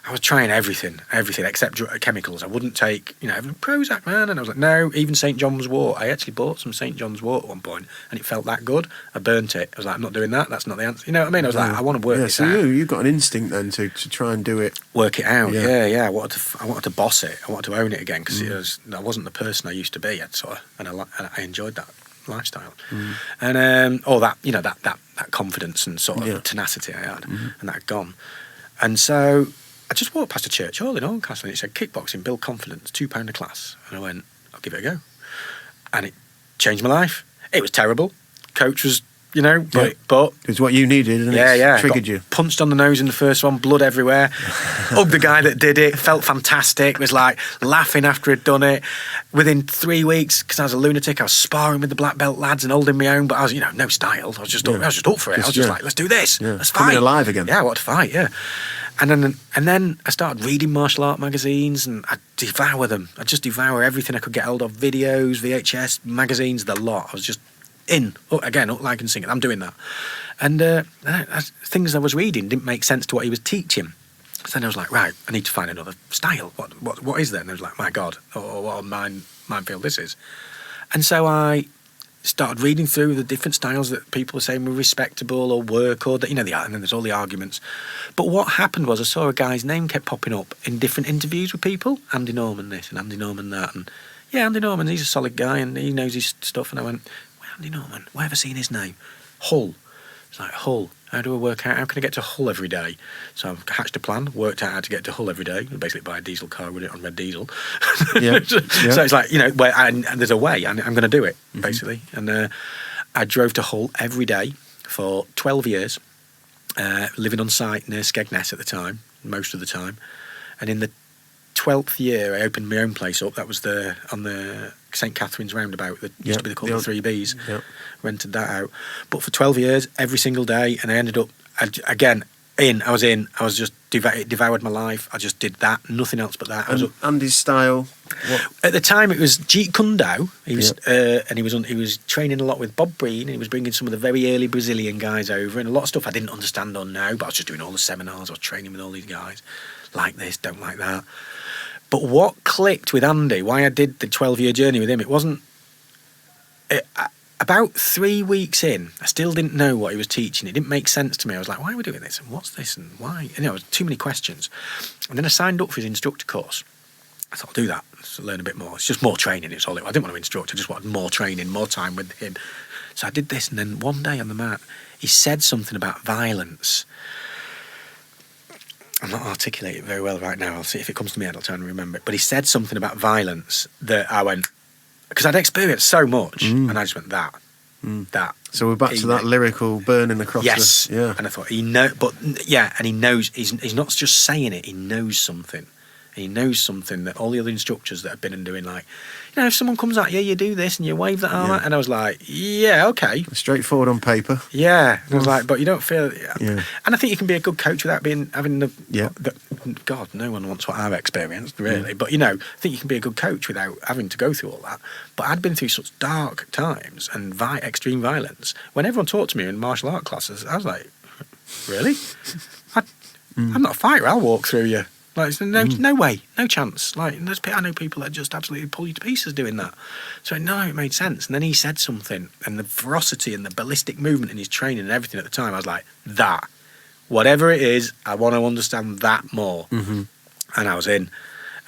I was trying everything except chemicals. I wouldn't take, Prozac, man. And I was like, no, even St. John's wort. I actually bought some St. John's wort at one point and it felt that good. I burnt it. I was like, I'm not doing that. That's not the answer. You know what I mean? I was like, I want to work this out. So you've got an instinct then to try and do it. Work it out. Yeah. I wanted to boss it. I wanted to own it again because I wasn't the person I used to be. And I enjoyed that lifestyle. And all that, that confidence and sort of tenacity I had, and that had gone. And so I just walked past a church hall in Oldcastle and it said kickboxing, build confidence, £2 a class. And I went, I'll give it a go. And it changed my life. It was terrible. Coach was, but it's what you needed and it triggered you. Punched on the nose in the first one, blood everywhere. Hugged the guy that did it, felt fantastic, was like laughing after he'd done it. Within 3 weeks, because I was a lunatic, I was sparring with the black belt lads and holding my own, but I was, no style. I was just up for it. I was just like, let's do this. Let's fight. Coming alive again. Yeah, I want to fight, yeah. And then I started reading martial art magazines and I'd devour them. I'd just devour everything I could get hold of, videos, VHS, magazines, the lot. I was just up like and singing. I'm doing that. And things I was reading didn't make sense to what he was teaching. So then I was like, right, I need to find another style. What is there? And I was like, my God, what a minefield this is. And so I started reading through the different styles that people were saying were respectable or work, or that, and then there's all the arguments. But what happened was I saw a guy's name kept popping up in different interviews with people. Andy Norman this and Andy Norman that. And yeah, Andy Norman, he's a solid guy and he knows his stuff. And I went, well, Andy Norman, where have I seen his name? Hull. It's like, Hull. How do I work out? How can I get to Hull every day? So I've hatched a plan, worked out how to get to Hull every day. Basically buy a diesel car with it on red diesel. Yeah. So it's like, and there's a way, and I'm going to do it, basically. And I drove to Hull every day for 12 years, living on site near Skegness at the time, most of the time. And in the 12th year, I opened my own place up. That was on the St. Catherine's roundabout that used to be called the Three Bs. Yep. Rented that out. But for 12 years, every single day, and I ended up, I was just devoured my life. I just did that, nothing else but that. Andy's style? What? At the time, it was Jeet Kune Do. He was, and he was training a lot with Bob Breen, and he was bringing some of the very early Brazilian guys over, and a lot of stuff I didn't understand or know, but I was just doing all the seminars. I was training with all these guys, like this, don't like that. But what clicked with Andy, why I did the 12-year journey with him, it wasn't... About 3 weeks in, I still didn't know what he was teaching. It didn't make sense to me. I was like, why are we doing this? And what's this? And why? It was too many questions. And then I signed up for his instructor course. I thought, I'll do that, to learn a bit more. It's just more training, it's all. I didn't want to instruct, I just wanted more training, more time with him. So I did this, and then one day on the mat, he said something about violence. I'm not articulating it very well right now. I'll see if it comes to me, I'll try and remember it. But he said something about violence that I went... Because I'd experienced so much, and I just went, that. So we're back to that lyrical burning across the... Yeah. And I thought, and he knows, he's not just saying it, he knows something. And he knows something that all the other instructors that have been and doing, like, if someone comes at you, you do this and you wave that arm. And I was like, yeah, okay. Straightforward on paper. Yeah. And I was like, but you don't feel... Yeah. And I think you can be a good coach without having the... Yeah. God, no one wants what I've experienced, really. But, I think you can be a good coach without having to go through all that. But I'd been through such dark times and extreme violence. When everyone talked to me in martial art classes, I was like, really? I'm not a fighter, I'll walk through you. Like, no way, no chance. Like, I know people that just absolutely pull you to pieces doing that. So, it made sense. And then he said something, and the ferocity and the ballistic movement in his training and everything at the time, I was like, that. Whatever it is, I want to understand that more. Mm-hmm. And I was in.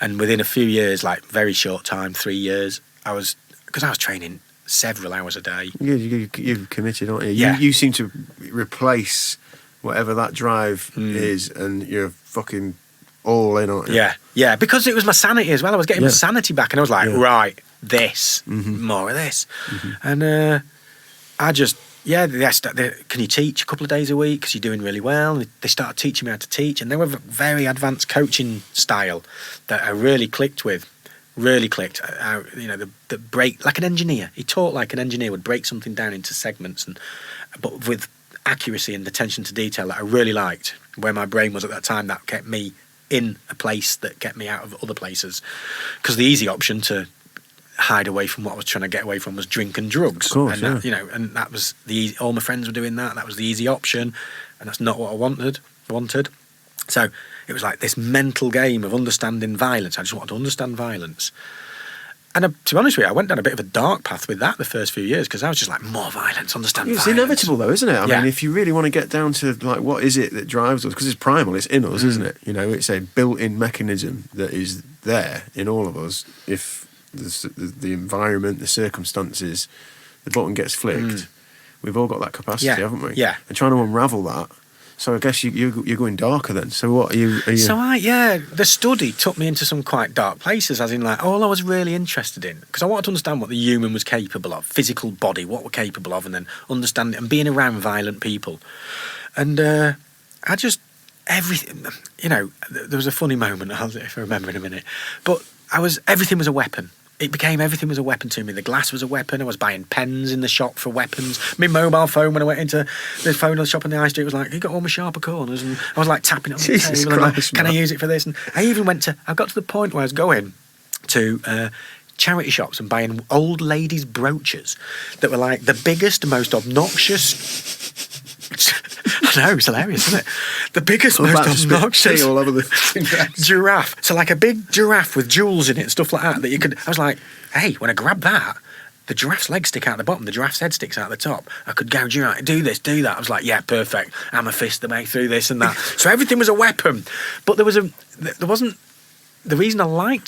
And within a few years, like very short time, 3 years, because I was training several hours a day. Yeah, you're committed, aren't you? Yeah. You seem to replace whatever that drive is, and you're fucking... all in on it. Yeah, because it was my sanity as well. I was getting my sanity back, and I was like, right, this, more of this. And I just, can you teach a couple of days a week because you're doing really well? And they started teaching me how to teach, and they were a very advanced coaching style that I really clicked with. The break, like an engineer. He taught like an engineer would break something down into segments, but with accuracy and attention to detail that I really liked. Where my brain was at that time, that kept me in a place that kept me out of other places, because the easy option to hide away from what I was trying to get away from was drink and drugs. Of course, and that, and that was all my friends were doing that. That was the easy option, and that's not what I wanted. So it was like this mental game of understanding violence. I just wanted to understand violence. And to be honest with you, I went down a bit of a dark path with that the first few years, because I was just like, more violence, understand violence. It's inevitable though, isn't it? I mean, if you really want to get down to like what is it that drives us, because it's primal, it's in us, isn't it? It's a built-in mechanism that is there in all of us. If the environment, the circumstances, the button gets flicked, we've all got that capacity, haven't we? Yeah. And trying to unravel that. So I guess you're going darker then. So what are you? So the study took me into some quite dark places, as in like all I was really interested in, because I wanted to understand what the human was capable of, physical body, what we're capable of, and then understand it and being around violent people. And I just, everything, there was a funny moment, if I remember in a minute, but everything was a weapon. Everything was a weapon to me. The glass was a weapon. I was buying pens in the shop for weapons. My mobile phone, when I went into the phone shop on the high street, was like, you got all my sharper corners. And I was like tapping it on the table. And like, can I use it for this? And I got to the point where I was going to charity shops and buying old ladies' brooches that were like the biggest, most obnoxious I know, it's hilarious, isn't it? The biggest, most obnoxious all over the giraffe. So like a big giraffe with jewels in it and stuff like that you could. I was like, hey, when I grab that, the giraffe's legs stick out the bottom, the giraffe's head sticks out the top. I could gouge you out, do this, do that. I was like, yeah, perfect. Amethyst the way through this and that. So everything was a weapon. But there wasn't. The reason I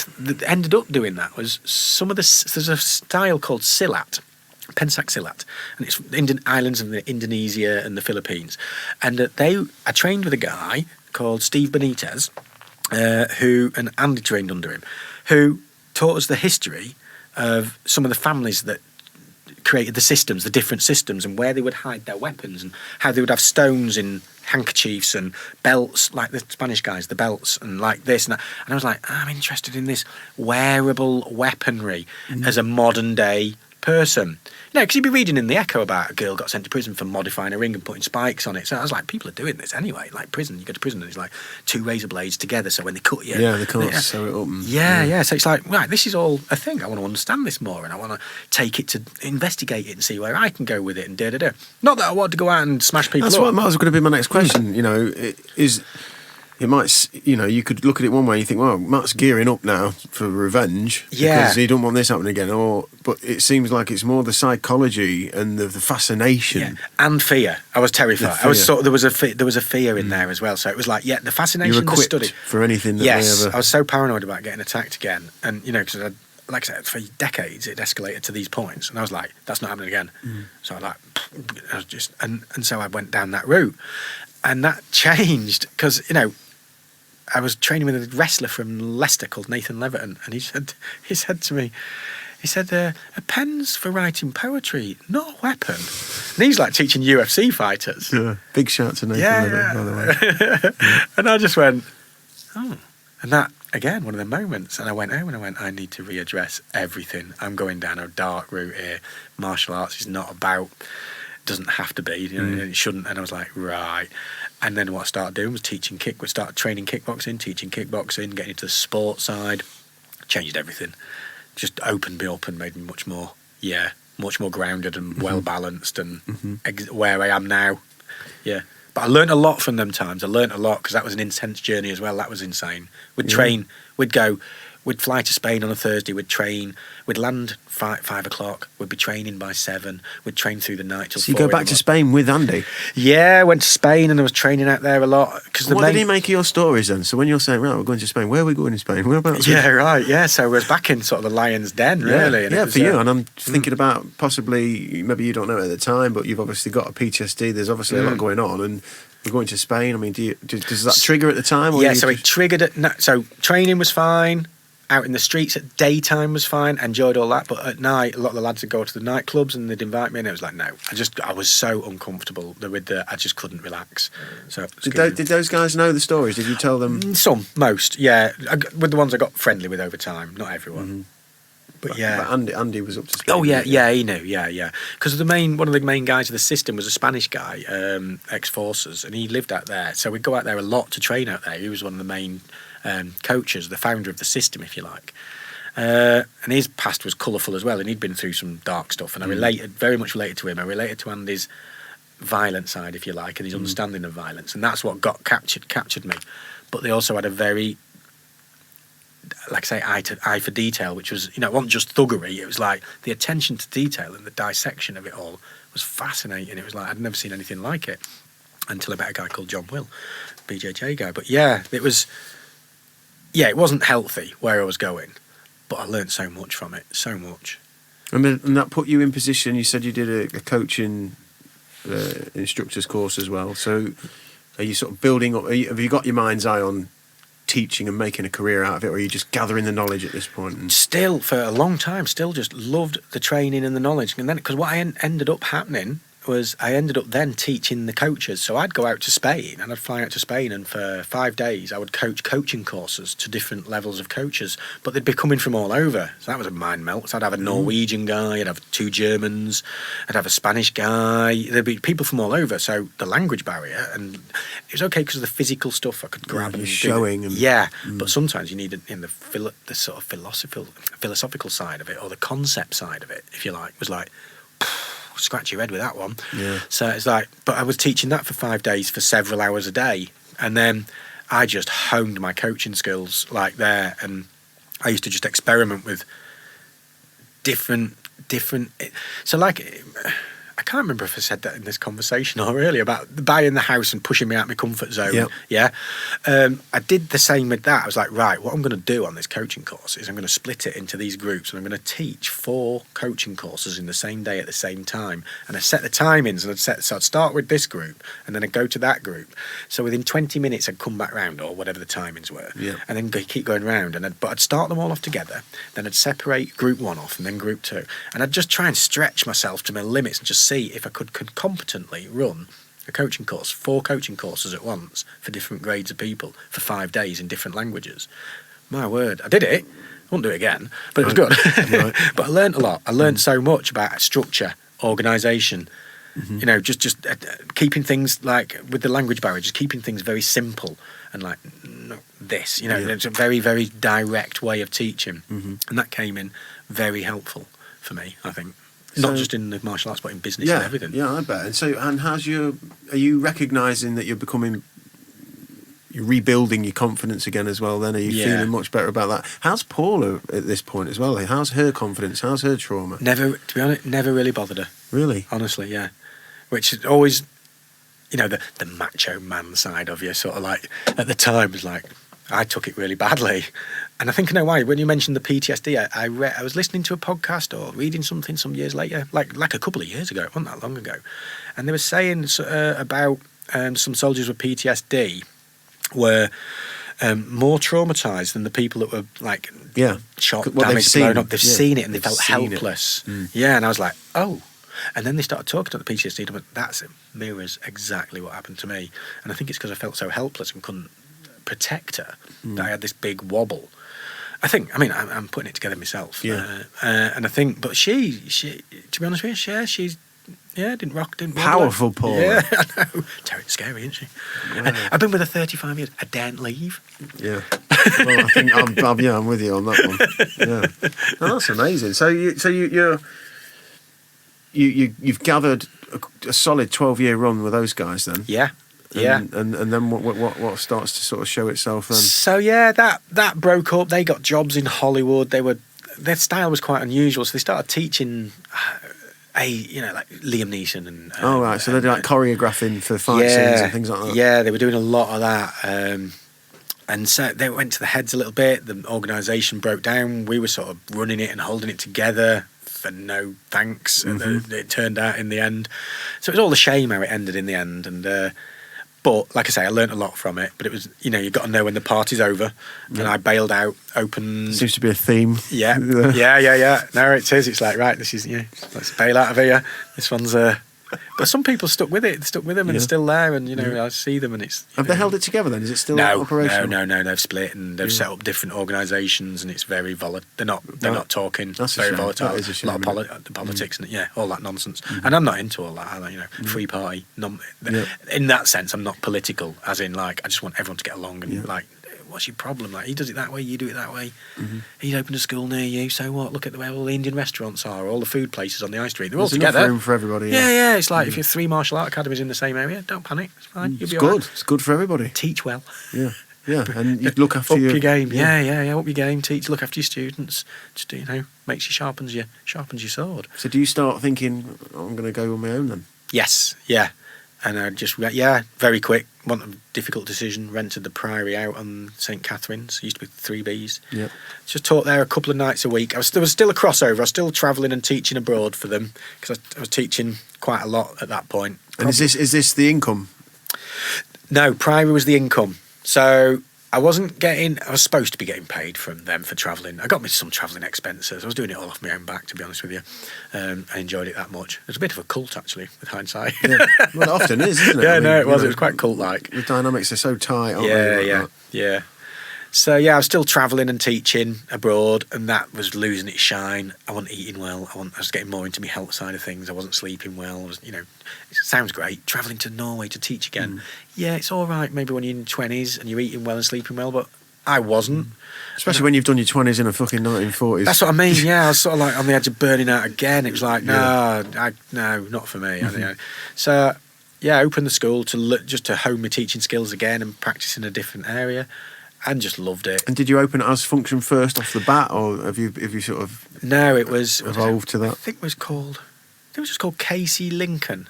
ended up doing that was there's a style called Silat, Pensak Silat, and it's Indian islands in Indonesia and the Philippines. And I trained with a guy called Steve Benitez, and Andy trained under him, who taught us the history of some of the families that created the systems, the different systems, and where they would hide their weapons, and how they would have stones in handkerchiefs and belts, like the Spanish guys, the belts, and like this and that. And I was like, I'm interested in this wearable weaponry as a modern day person. You know, because you'd be reading in the Echo about a girl got sent to prison for modifying a ring and putting spikes on it. So I was like, people are doing this anyway. Like prison, you go to prison and it's like two razor blades together. So when they cut you, they can't sew it up. Yeah. So it's like, right, this is all a thing. I want to understand this more, and I want to take it to investigate it and see where I can go with it and da. Not that I want to go out and smash people. That's up. what was going to be my next question. You know, it might, you know, you could look at it one way and you think, well, Matt's gearing up now for revenge because he don't want this happening again. But it seems like it's more the psychology and the fascination and fear. I was terrified. I was there was a fear in there as well. So it was like, the fascination. You're equipped the study for anything. That I was so paranoid about getting attacked again, and you know, because like I said, for decades it escalated to these points, and I was like, that's not happening again. So I was just, and so I went down that route, and that changed because you know. I was training with a wrestler from Leicester called Nathan Leverton, and he said to me, a pen's for writing poetry, not a weapon. And he's like teaching UFC fighters. Yeah, big shout to Nathan Leverton, by the way. And I just went, oh. And that, again, one of the moments. And I went home and I went, I need to readdress everything. I'm going down a dark route here. Martial arts is not about, doesn't have to be, you know, it shouldn't. And I was like, right. And then what I started doing was started training kickboxing, teaching kickboxing, getting into the sports side, changed everything. Just opened me up and made me much more grounded and well-balanced and where I am now. Yeah. But I learned a lot from them times. I learned a lot because that was an intense journey as well. That was insane. We'd train, we'd fly to Spain on a Thursday, we'd train, we'd land 5 o'clock, we'd be training by 7, we'd train through the night till 4. So you go back to Spain with Andy? Yeah, I went to Spain and I was training out there a lot. What did he make of your stories then? So when you're saying, right, we're going to Spain, where are we going in Spain? Whereabouts? Yeah, right, yeah. So I was back in sort of the lion's den, really. Yeah, for you. And I'm thinking about possibly, maybe you don't know it at the time, but you've obviously got a PTSD. There's obviously a lot going on. And we're going to Spain. I mean, does that trigger at the time? Or So it triggered it. So training was fine. Out in the streets at daytime was fine. Enjoyed all that. But at night, a lot of the lads would go to the nightclubs and they'd invite me, and it was like, no. I was so uncomfortable I just couldn't relax. So did those guys know the stories? Did you tell them? Most, yeah. With the ones I got friendly with over time, not everyone. But Andy was up to speed. Oh yeah, he knew, yeah. Because one of the main guys of the system was a Spanish guy, ex-forces, and he lived out there. So we'd go out there a lot to train out there. He was one of the main coaches, the founder of the system, if you like. And his past was colourful as well, and he'd been through some dark stuff. And I very much related to him. I related to Andy's violent side, if you like, and his understanding of violence, and that's what captured me. But they also had a very, like I say, eye for detail, which was, you know, it wasn't just thuggery. It was like the attention to detail and the dissection of it all was fascinating. It was like I'd never seen anything like it until I met a guy called John Will, BJJ guy. But it was. Yeah, it wasn't healthy where I was going, but I learned so much from it, so much. And that put you in position. You said you did a coaching instructor's course as well. So are you sort of building up? Have you got your mind's eye on teaching and making a career out of it, or are you just gathering the knowledge at this point? Still, for a long time, just loved the training and the knowledge. And then, because what ended up happening was I ended up then teaching the coaches. So I'd go out to Spain and I'd fly out to Spain, and for 5 days I would coach coaching courses to different levels of coaches, but they'd be coming from all over. So that was a mind melt. So I'd have a Norwegian guy, I'd have 2 Germans, I'd have a Spanish guy. There'd be people from all over. So the language barrier, and it was okay because of the physical stuff I could grab and showing. But sometimes you need it in the sort of philosophical side of it, or the concept side of it, if you like, was like, scratch your head with that one. Yeah. So it's like, but I was teaching that for 5 days for several hours a day. And then I just honed my coaching skills like there. And I used to just experiment with different. So like, I can't remember if I said that in this conversation or earlier about buying the house and pushing me out of my comfort zone. Yep. Yeah. I did the same with that. I was like, right, what I'm going to do on this coaching course is I'm going to split it into these groups and I'm going to teach 4 coaching courses in the same day at the same time. And I set the timings and so I'd start with this group and then I'd go to that group. So within 20 minutes, I'd come back round or whatever the timings were. Yep. And then keep going round. But I'd start them all off together. Then I'd separate group 1 off and then group 2. And I'd just try and stretch myself to my limits and just see if I could competently run a coaching course, 4 coaching courses at once for different grades of people for 5 days in different languages. My word, I did it. I won't do it again, but it was good. Right. But I learned a lot. I learned so much about structure, organisation. You know, just keeping things like with the language barrier, just keeping things very simple and like this. You know, it's a very, very direct way of teaching, and that came in very helpful for me, I think. Not just in the martial arts, but in business and everything. Yeah, I bet. And are you recognising that you're rebuilding your confidence again as well then? Are you feeling much better about that? How's Paula at this point as well? How's her confidence? How's her trauma? To be honest, never really bothered her. Really? Honestly, yeah. Which is always, you know, the macho man side of you, sort of like, at the time was like, I took it really badly. And I think I know why. When you mentioned the PTSD, I was listening to a podcast or reading something some years later, like a couple of years ago, it wasn't that long ago. And they were saying about some soldiers with PTSD were more traumatised than the people that were like shot, damaged, blown up. They've seen it and they felt helpless. Yeah, and I was like, oh. And then they started talking about the PTSD and I went, that mirrors exactly what happened to me. And I think it's because I felt so helpless and couldn't protect her that I had this big wobble. I'm putting it together myself. Yeah. And I think, but she, to be honest with you, she's didn't powerful, wobble. Paul. Yeah, I know. Terribly scary, isn't she? Wow. I've been with her 35 years. I daren't leave. Yeah. Well, I think I'm with you on that one. Yeah. No, that's amazing. So you've gathered a solid 12-year run with those guys then. Yeah. Yeah, and then what starts to sort of show itself then? So yeah, that broke up. They got jobs in Hollywood. Their style was quite unusual, so they started teaching, like Liam Neeson and. Oh right, so they're like choreographing for fight scenes and things like that. Yeah, they were doing a lot of that, and so they went to the heads a little bit. The organisation broke down. We were sort of running it and holding it together. For no thanks, and it turned out in the end. So it was all a shame how it ended in the end, and. But like I say, I learnt a lot from it. But it was, you've got to know when the party's over. Yeah. And I bailed out, opened. Seems to be a theme. Yeah. Yeah. No, it is. It's like, right, this is, let's bail out of here. This one's But some people stuck with it. They stuck with them and they're still there. And, I see them and it's. Have they held it together then? Is it still operational? No. They've split and they've set up different organisations and it's very volatile. They're not talking. That's very a shame. volatile. That is a shame, a lot of the politics and all that nonsense. And I'm not into all that either, free party. In that sense, I'm not political, as in like, I just want everyone to get along and like, what's your problem? Like, he does it that way, you do it that way. He's opened a school near you, so what? Look at the way all the Indian restaurants are, all the food places on the high street. They're all together. There's enough room for everybody. Yeah. It's like if you're 3 martial art academies in the same area, don't panic. It's fine. You'll be good. All right. It's good for everybody. Teach well. Yeah. And you look after up your game. Yeah. Up your game. Teach. Look after your students. Just makes you sharpens your sword. So do you start thinking, I'm going to go on my own then? Yes. Yeah. And I just, very quick, a difficult decision, rented the Priory out on St Catherine's, used to be 3Bs. Yeah. Just taught there a couple of nights a week. There was still a crossover. I was still travelling and teaching abroad for them, because I was teaching quite a lot at that point. And is this the income? No, Priory was the income. So I was supposed to be getting paid from them for travelling. I got me some travelling expenses. I was doing it all off my own back, to be honest with you. I enjoyed it that much. It was a bit of a cult, actually, with hindsight. Yeah. Well, it often is, isn't it? It was. It was quite cult-like. The dynamics are so tight, aren't they? Yeah. So, I was still travelling and teaching abroad, and that was losing its shine. I wasn't eating well. I was getting more into my health side of things. I wasn't sleeping well. It sounds great, travelling to Norway to teach again. Yeah, it's all right maybe when you're in your 20s and you're eating well and sleeping well, but I wasn't. Especially when you've done your 20s in a fucking 1940s. That's what I mean. Yeah, I was sort of like on the edge of burning out again. It was like, no, not for me. So, yeah, I opened the school just to hone my teaching skills again and practice in a different area, and just loved it. And did you open it as function first off the bat, or have you sort of No, it was evolved to that? I think it was just called Casey Lincoln,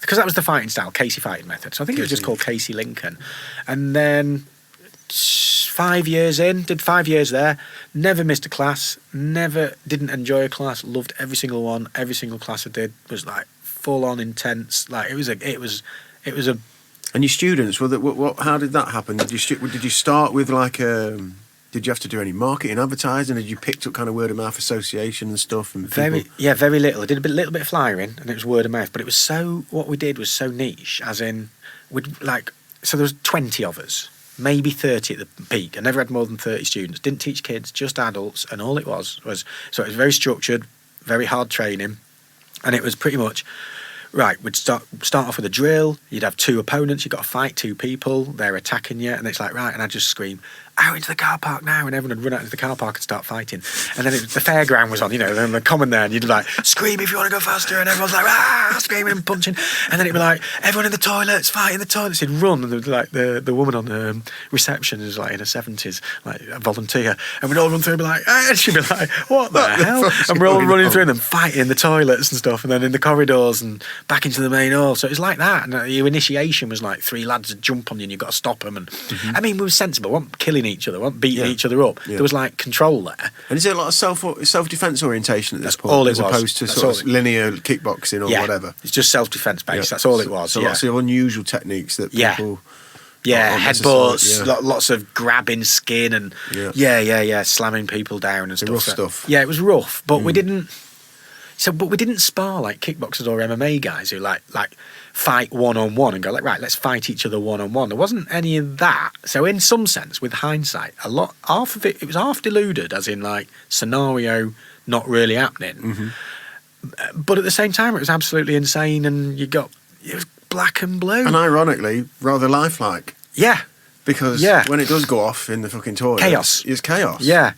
because that was the fighting style, Casey fighting method. So I think it was just called Casey Lincoln, and then 5 years in, did 5 years there, never missed a class, didn't enjoy a class, loved every single one. Every single class I did was like full on intense. Like it was a. And your students, how did that happen? Did you start with like did you have to do any marketing, advertising? Did you pick up kind of word of mouth association and stuff? And very little. I did a little bit of flyering, and it was word of mouth. But it was what we did was so niche, as in so there was 20 of us. Maybe 30 at the peak. I never had more than 30 students. Didn't teach kids, just adults, and all it was so it was very structured, very hard training, and it was pretty much right. We'd start off with a drill. You'd have 2 opponents. You've got to fight 2 people. They're attacking you, and it's like right. And I'd just scream, "Out into the car park now!" And everyone would run out into the car park and start fighting. And then the fairground was on, and the common there, and you'd like scream if you want to go faster, and everyone's like screaming and punching. And then it'd be like everyone in the toilets, fight in the toilets. You'd run, and there'd be like the woman on the reception is like in her 70s, like a volunteer, and we'd all run through and be like, and she'd be like, "What the hell?" And we're all running through them, fighting in the toilets and stuff, and then in the corridors and back into the main hall. So it was like that. And your initiation was like 3 lads would jump on you, and you've got to stop them. And I mean, we were sensible. We weren't killing each other, we weren't beating each other up. There was like control there. And is it a lot of self-defense orientation at this point? All it as was. opposed to sort of linear kickboxing or whatever? It's just self-defense based. That's all it was. So lots of unusual techniques that people... headbutts, lots of grabbing skin and slamming people down and stuff. Rough stuff. Yeah, it was rough, but we didn't. But we didn't spar like kickboxers or MMA guys who like fight one-on-one and go like, right, let's fight each other one-on-one. There wasn't any of that. So in some sense, with hindsight, half of it was half deluded, as in like scenario not really happening. But at the same time, it was absolutely insane, and it was black and blue. And ironically, rather lifelike. Yeah. Because when it does go off in the fucking toilet, chaos. It's chaos. Yeah.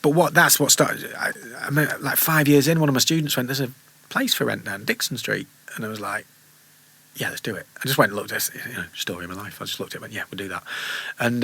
But that's what started. I mean, like 5 years in, one of my students went, "There's a place for rent down Dixon Street," and I was like, "Yeah, let's do it." I just went and looked at story of my life. I just looked at it and went, "Yeah, we'll do that," and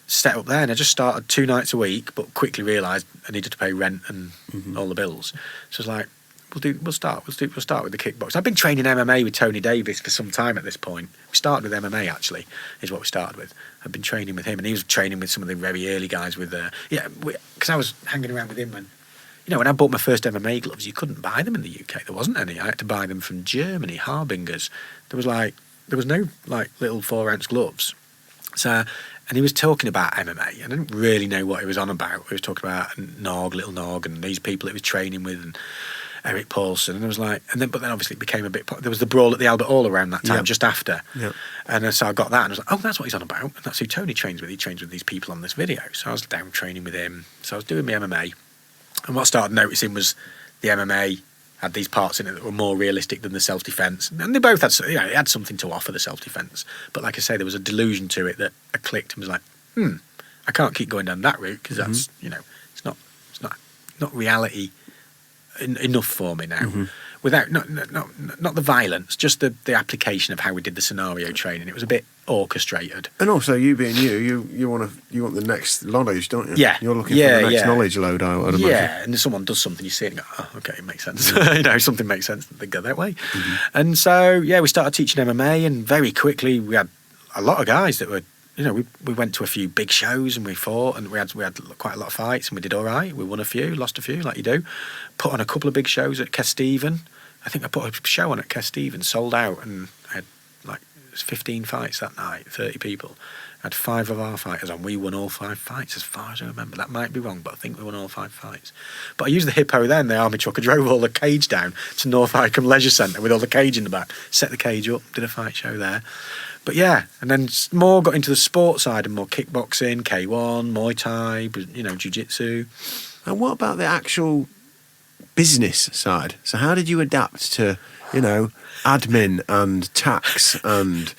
set up there. And I just started 2 nights a week, but quickly realised I needed to pay rent and all the bills. So I was like, We'll start with the kickbox. I've been training MMA with Tony Davis for some time at this point. We started with MMA, actually, is what we started with. I've been training with him, and he was training with some of the very early guys with because I was hanging around with him when I bought my first MMA gloves, you couldn't buy them in the UK. There wasn't any. I had to buy them from Germany, Harbingers. There was no like little 4-ounce gloves. So, and he was talking about MMA. I didn't really know what he was on about. He was talking about Little Nog, and these people he was training with, and Eric Paulson, and I was like, but then obviously it became a bit. There was the brawl at the Albert Hall around that time, just after, and so I got that, and I was like, oh, that's what he's on about, and that's who Tony trains with. He trains with these people on this video, so I was down training with him. So I was doing my MMA, and what I started noticing was the MMA had these parts in it that were more realistic than the self-defense, and they both had, it had something to offer, the self-defense, but like I say, there was a delusion to it that I clicked and was like, I can't keep going down that route because that's it's not reality enough for me now. Without not the violence, just the application of how we did the scenario training. It was a bit orchestrated. And also, you being you want the next knowledge, don't you? Yeah, you're looking for the next knowledge load. I would imagine. Yeah, and if someone does something, you see it and go, oh, okay, it makes sense. Something makes sense. They go that way. And so we started teaching MMA, and very quickly we had a lot of guys that were. We went to a few big shows and we fought, and we had quite a lot of fights, and we did all right. We won a few, lost a few, like you do. Put on a couple of big shows at Kesteven. I think I put a show on at Kesteven, sold out, and I had 15 fights that night, 30 people. I had 5 of our fighters on. We won all 5 fights, as far as I remember. That might be wrong, but I think we won all 5 fights. But I used the hippo then, the army truck. I drove all the cage down to North Icombe Leisure Centre with all the cage in the back. Set the cage up, did a fight show there. But yeah, and then more got into the sport side and more kickboxing, K1, Muay Thai, jiu-jitsu. And what about the actual business side? So how did you adapt to, admin and tax and,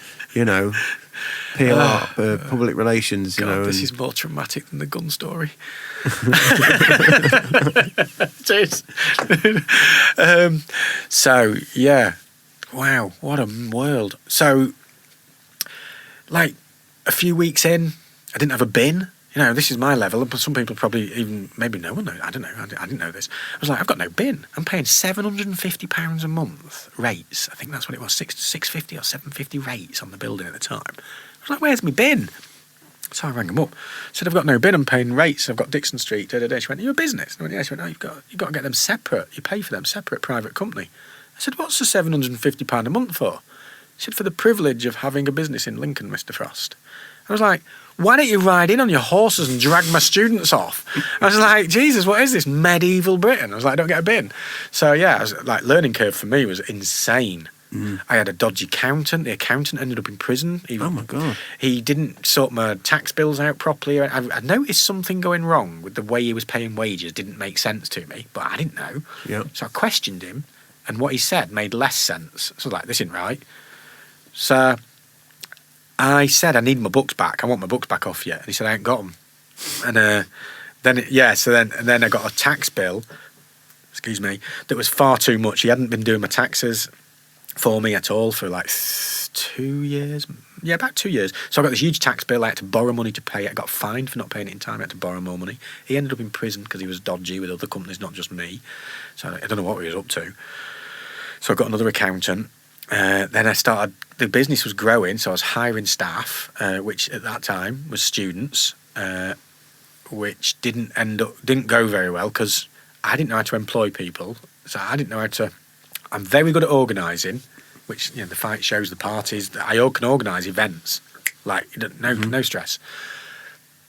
PR, public relations, you God, know. this is more traumatic than the gun story. Cheers. So, yeah. Wow, what a world. So, like, a few weeks in, I didn't have a bin. You know, this is my level, but some people probably even, maybe no one knows. I don't know. I didn't know this. I was like, I've got no bin. I'm paying £750 a month rates. I think that's what it was, £650 or £750 rates on the building at the time. I was like, where's my bin? So I rang them up. Said, I've got no bin. I'm paying rates. I've got Dixon Street. She went, are you a business? And I went, yeah. She went, no, you've got to get them separate. You pay for them separate, private company. I said, what's the £750 a month for? She said, for the privilege of having a business in Lincoln, Mr. Frost. I was like, why don't you ride in on your horses and drag my students off? I was like, Jesus, what is this medieval Britain? I was like, I don't get a bin. So yeah, I was like, learning curve for me was insane. I had a dodgy accountant. The accountant ended up in prison. Oh my God. He didn't sort my tax bills out properly. I noticed something going wrong with the way he was paying wages. Didn't make sense to me, but I didn't know. Yeah. So I questioned him, and what he said made less sense. So I was like, this isn't right. So I said, I need my books back. I want my books back off you. And he said, I ain't got them. And then I got a tax bill, excuse me, that was far too much. He hadn't been doing my taxes for me at all for like 2 years. Yeah, about 2 years. So I got this huge tax bill. I had to borrow money to pay it. I got fined for not paying it in time. I had to borrow more money. He ended up in prison because he was dodgy with other companies, not just me. So I don't know what he was up to. So I got another accountant. Then I started, the business was growing, so I was hiring staff, which at that time was students, which didn't go very well because I didn't know how to employ people. So I didn't know how to, I'm very good at organising, which, you know, the fight shows, the parties, I can organise events, like, no stress.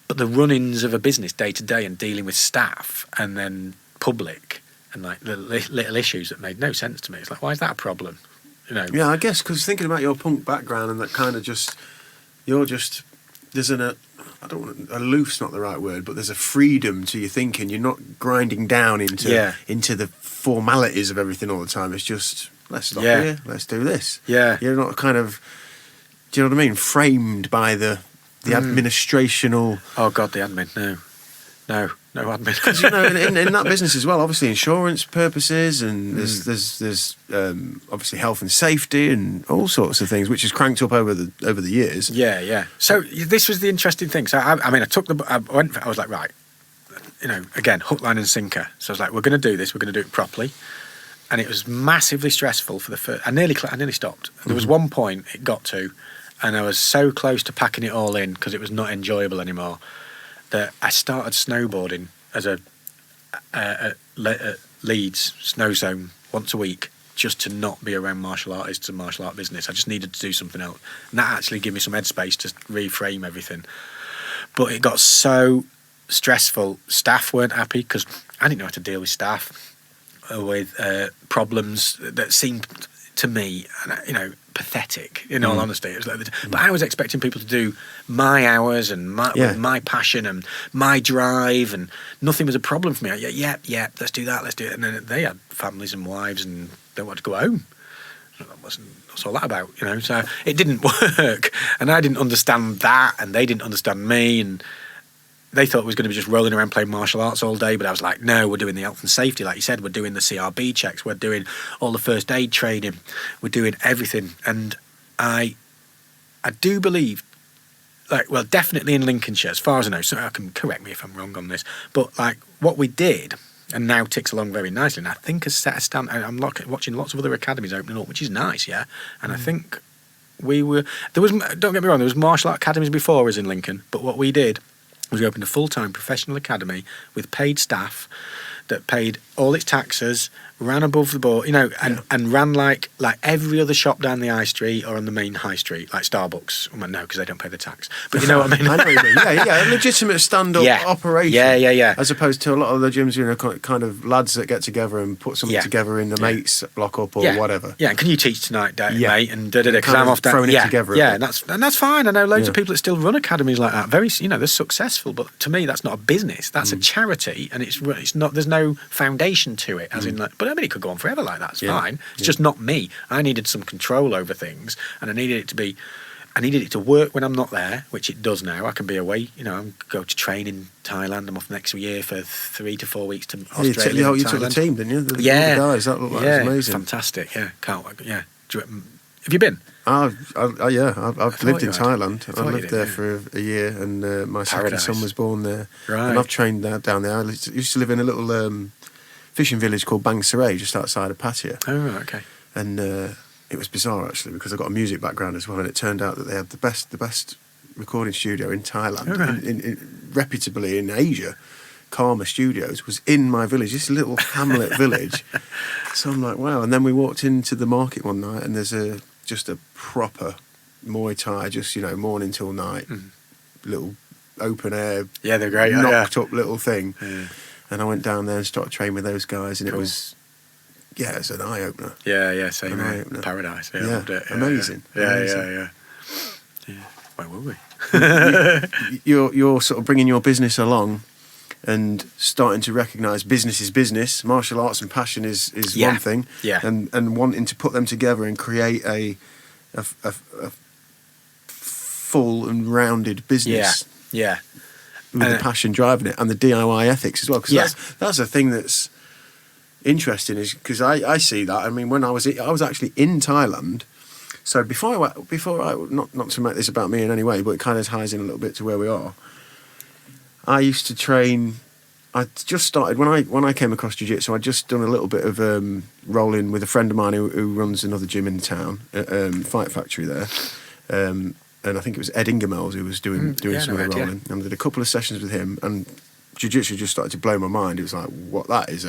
But the run-ins of a business day to day and dealing with staff and then public and like the little issues that made no sense to me. It's like, why is that a problem? You know? Yeah, I guess because thinking about your punk background and that kind of just, aloof's not the right word, but there's a freedom to your thinking. You're not grinding down into the formalities of everything all the time. It's just, let's stop here, let's do this. Yeah. You're not kind of, do you know what I mean, framed by the administrational... Oh, God, the admin, no admin. Because, you know, in that business as well, obviously insurance purposes and there's obviously health and safety and all sorts of things, which has cranked up over the years. Yeah. So this was the interesting thing. So I was like, right, you know, again, hook, line and sinker. So I was like, we're going to do this. We're going to do it properly. And it was massively stressful for the first... I nearly stopped. There was one point it got to, and I was so close to packing it all in because it was not enjoyable anymore, that I started snowboarding as a Leeds snow zone once a week just to not be around martial artists and martial art business. I just needed to do something else. And that actually gave me some headspace to reframe everything. But it got so stressful. Staff weren't happy because I didn't know how to deal with staff, with problems that seemed to me, you know, pathetic, in all honesty. It was like, but I was expecting people to do my hours and with my passion and my drive, and nothing was a problem for me. Yeah, let's do that, let's do it. And then they had families and wives and they wanted to go home. What's all that about, you know? So it didn't work, and I didn't understand that, and they didn't understand me, and they thought it was going to be just rolling around playing martial arts all day, but I was like, no, we're doing the health and safety. Like you said, we're doing the CRB checks, we're doing all the first aid training, we're doing everything. And I do believe, like, well, definitely in Lincolnshire, as far as I know, so I can correct me if I'm wrong on this, but like what we did, and now ticks along very nicely, and I think has set a standard. I'm watching lots of other academies opening up, which is nice, yeah? And I think don't get me wrong, there was martial art academies before us in Lincoln, but what we did was we opened a full-time professional academy with paid staff that paid all its taxes, ran above the board, you know, and ran like every other shop down the high street or on the main high street, like Starbucks. Well, no, because they don't pay the tax. But you know what I mean? I know what you mean. Yeah, a legitimate stand-up operation. Yeah. As opposed to a lot of the gyms, you know, kind of lads that get together and put something together in the mates block up or whatever. Yeah, and can you teach tonight, mate? And because I'm off throwing it together. Yeah, and that's fine. I know loads of people that still run academies like that. Very, you know, they're successful, but to me, that's not a business. That's a charity, and it's not. There's no foundation to it, as in like. But I mean, it could go on forever like that. It's fine. It's just not me. I needed some control over things, and I needed it to be I needed it to work when I'm not there, which it does now. I can be away. You know, I go to train in Thailand. I'm off next year for 3 to 4 weeks to Australia. You took the team, didn't you? The guys. That looked like it was amazing. Fantastic. Yeah, can't. Yeah. Have you been? I've lived in Thailand. I lived there for a year, and my second son was born there. Right. And I've trained down there. I used to live in a little fishing village called Bang Sarai, just outside of Pattaya. Oh, right, okay. And it was bizarre, actually, because I've got a music background as well, and it turned out that they had the best recording studio in Thailand, reputably in Asia. Karma Studios was in my village, this little hamlet village. So I'm like, wow. And then we walked into the market one night, and there's just a proper Muay Thai, just, you know, morning till night, little open air, they're great, knocked up little thing. Yeah. And I went down there and started training with those guys, and it was, it's an eye opener. Yeah, same here. Paradise. Yeah, I loved it. Amazing. Yeah. Where were we? You're sort of bringing your business along and starting to recognise business is business, martial arts and passion is one thing, and wanting to put them together and create a full and rounded business. Yeah. With the passion driving it and the DIY ethics as well, because that's a thing that's interesting, is because I see that. I mean, when I was actually in Thailand. So before I not to make this about me in any way, but it kind of ties in a little bit to where we are. I used to train. I just started when I came across jiu-jitsu. I'd just done a little bit of rolling with a friend of mine who runs another gym in town, Fight Factory there, and I think it was Ed Ingemells who was doing some of the rolling. And I did a couple of sessions with him, and jiu-jitsu just started to blow my mind. It was like, what? That's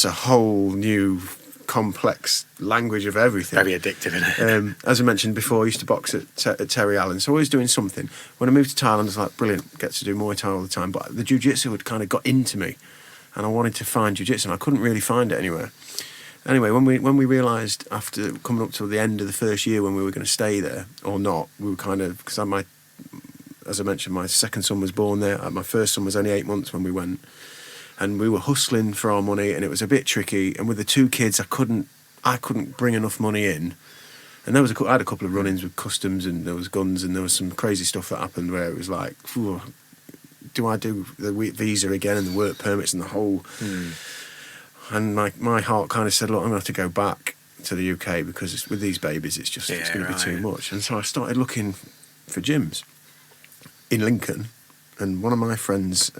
a whole new complex language of everything. Very addictive, isn't it? As I mentioned before, I used to box at Terry Allen, so always doing something. When I moved to Thailand, I was like, brilliant, get to do Muay Thai all the time, but the jiu-jitsu had kind of got into me, and I wanted to find jiu-jitsu, and I couldn't really find it anywhere. Anyway, when we realised after coming up to the end of the first year when we were going to stay there or not, we were kind of, because as I mentioned, my second son was born there, my first son was only 8 months when we went, and we were hustling for our money, and it was a bit tricky. And with the two kids, I couldn't bring enough money in. And I had a couple of run-ins with customs, and there was guns, and there was some crazy stuff that happened where it was like, do I do the visa again and the work permits and the whole? And my heart kind of said, look, I'm going to have to go back to the UK because with these babies, it's going to be too much. And so I started looking for gyms in Lincoln, and one of my friends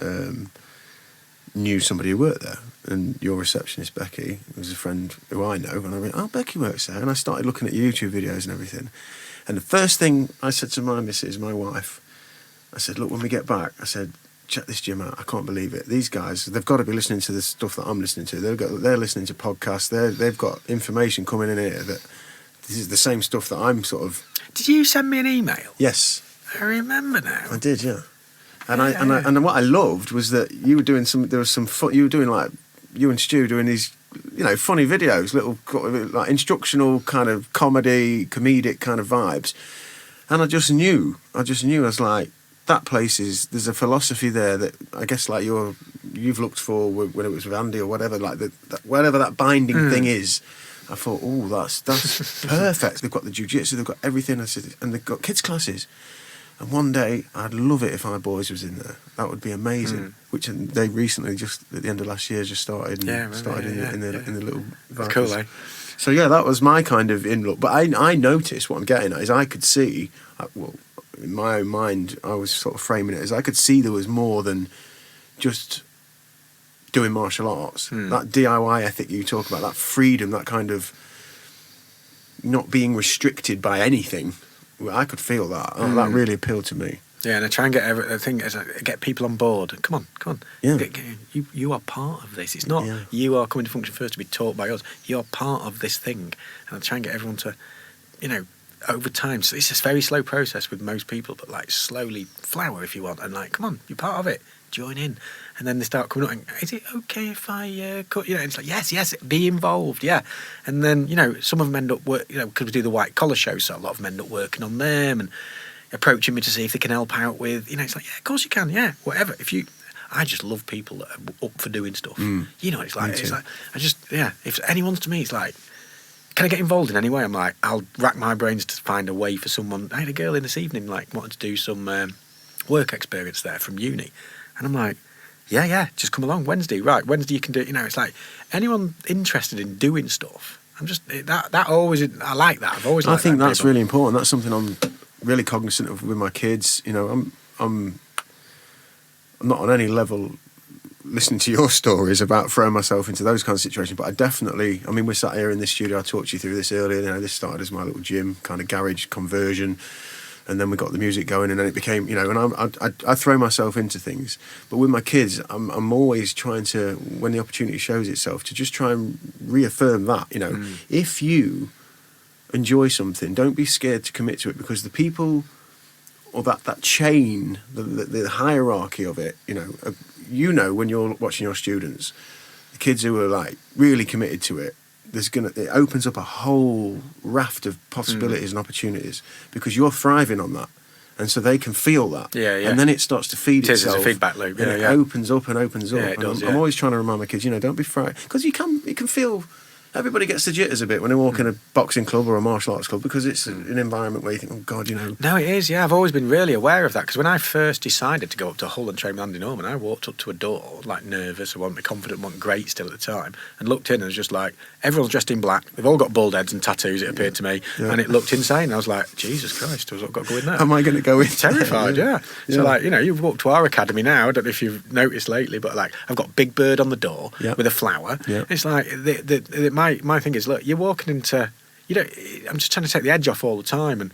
knew somebody who worked there, and your receptionist Becky was a friend who I know, and I went, oh, Becky works there, and I started looking at YouTube videos and everything, and the first thing I said to my missus, my wife, I said, look, when we get back, I said, check this gym out, I can't believe it, these guys, they've got to be listening to the stuff that I'm listening to, they're listening to podcasts, they've got information coming in here that this is the same stuff that I'm sort of... Did you send me an email? Yes. I remember now. I did, yeah. And what I loved was that you were doing you were doing like, you and Stu doing these, you know, funny videos, little like instructional kind of comedic kind of vibes. And I just knew, I was like, that place there's a philosophy there that I guess like you've looked for when it was with Andy or whatever, like whatever that binding thing is. I thought, oh, that's perfect. They've got the jiu-jitsu, they've got everything. I said, and they've got kids classes. And one day, I'd love it if our boys was in there. That would be amazing. Which they recently, just at the end of last year, just started. In the little. That's cool, eh? So yeah, that was my kind of in-look. But I noticed what I'm getting at is I could see, in my own mind, I was sort of framing it as I could see there was more than just doing martial arts. That DIY ethic you talk about, that freedom, that kind of not being restricted by anything. I could feel that. That really appealed to me. Yeah, and I try and get people on board. Come on. Yeah. You are part of this. It's not you are coming to function first to be taught by us. You're part of this thing. And I try and get everyone to, you know, over time. So it's a very slow process with most people, but like slowly flower if you want. And like, come on, you're part of it. Join in. And then they start coming up and, is it okay if I cut? You know, it's like, yes, be involved, yeah. And then, you know, some of them end up because we do the white collar show, so a lot of them end up working on them and approaching me to see if they can help out with, you know, it's like, yeah, of course you can, yeah, whatever. I just love people that are up for doing stuff. You know, it's like, I just, if anyone's to me, it's like, can I get involved in any way? I'm like, I'll rack my brains to find a way for someone. I had a girl in this evening, like, wanted to do some work experience there from uni. And I'm like, yeah, just come along Wednesday. Right, Wednesday you can do it. You know, it's like, anyone interested in doing stuff, I'm just, that always, I like that. I've always liked that. I think that's really important. That's something I'm really cognizant of with my kids. You know, I'm not on any level listening to your stories about throwing myself into those kinds of situations, but I mean, we're sat here in this studio, I talked you through this earlier, you know, this started as my little gym, kind of garage conversion, and then we got the music going, and then it became, you know, and I throw myself into things, but with my kids, I'm always trying to, when the opportunity shows itself, to just try and reaffirm that, you know, if you enjoy something, don't be scared to commit to it, because the people, or that chain, the hierarchy of it, you know, when you're watching your students, the kids who are like really committed to it, it opens up a whole raft of possibilities and opportunities, because you're thriving on that, and so they can feel that. Yeah. And then it starts to feed itself. It's a feedback loop. And it opens up and opens up. Yeah, it does, I'm always trying to remind my kids, don't be frightened, because you can feel. Everybody gets the jitters a bit when they walk in a boxing club or a martial arts club, because it's an environment where you think, oh God, No, it is, yeah. I've always been really aware of that, because when I first decided to go up to Hull and train with Andy Norman, I walked up to a door, like nervous, I wasn't confident, wasn't great still at the time, and looked in and was just like, everyone's dressed in black, they've all got bald heads and tattoos, it appeared to me, and it looked insane. I was like, Jesus Christ, I've got to go in there. Am I going to go in? Terrified, yeah. So like, you've walked to our academy now, I don't know if you've noticed lately, but like, I've got Big Bird on the door with a flower. It's like, my thing is, look, you're walking into, I'm just trying to take the edge off all the time, and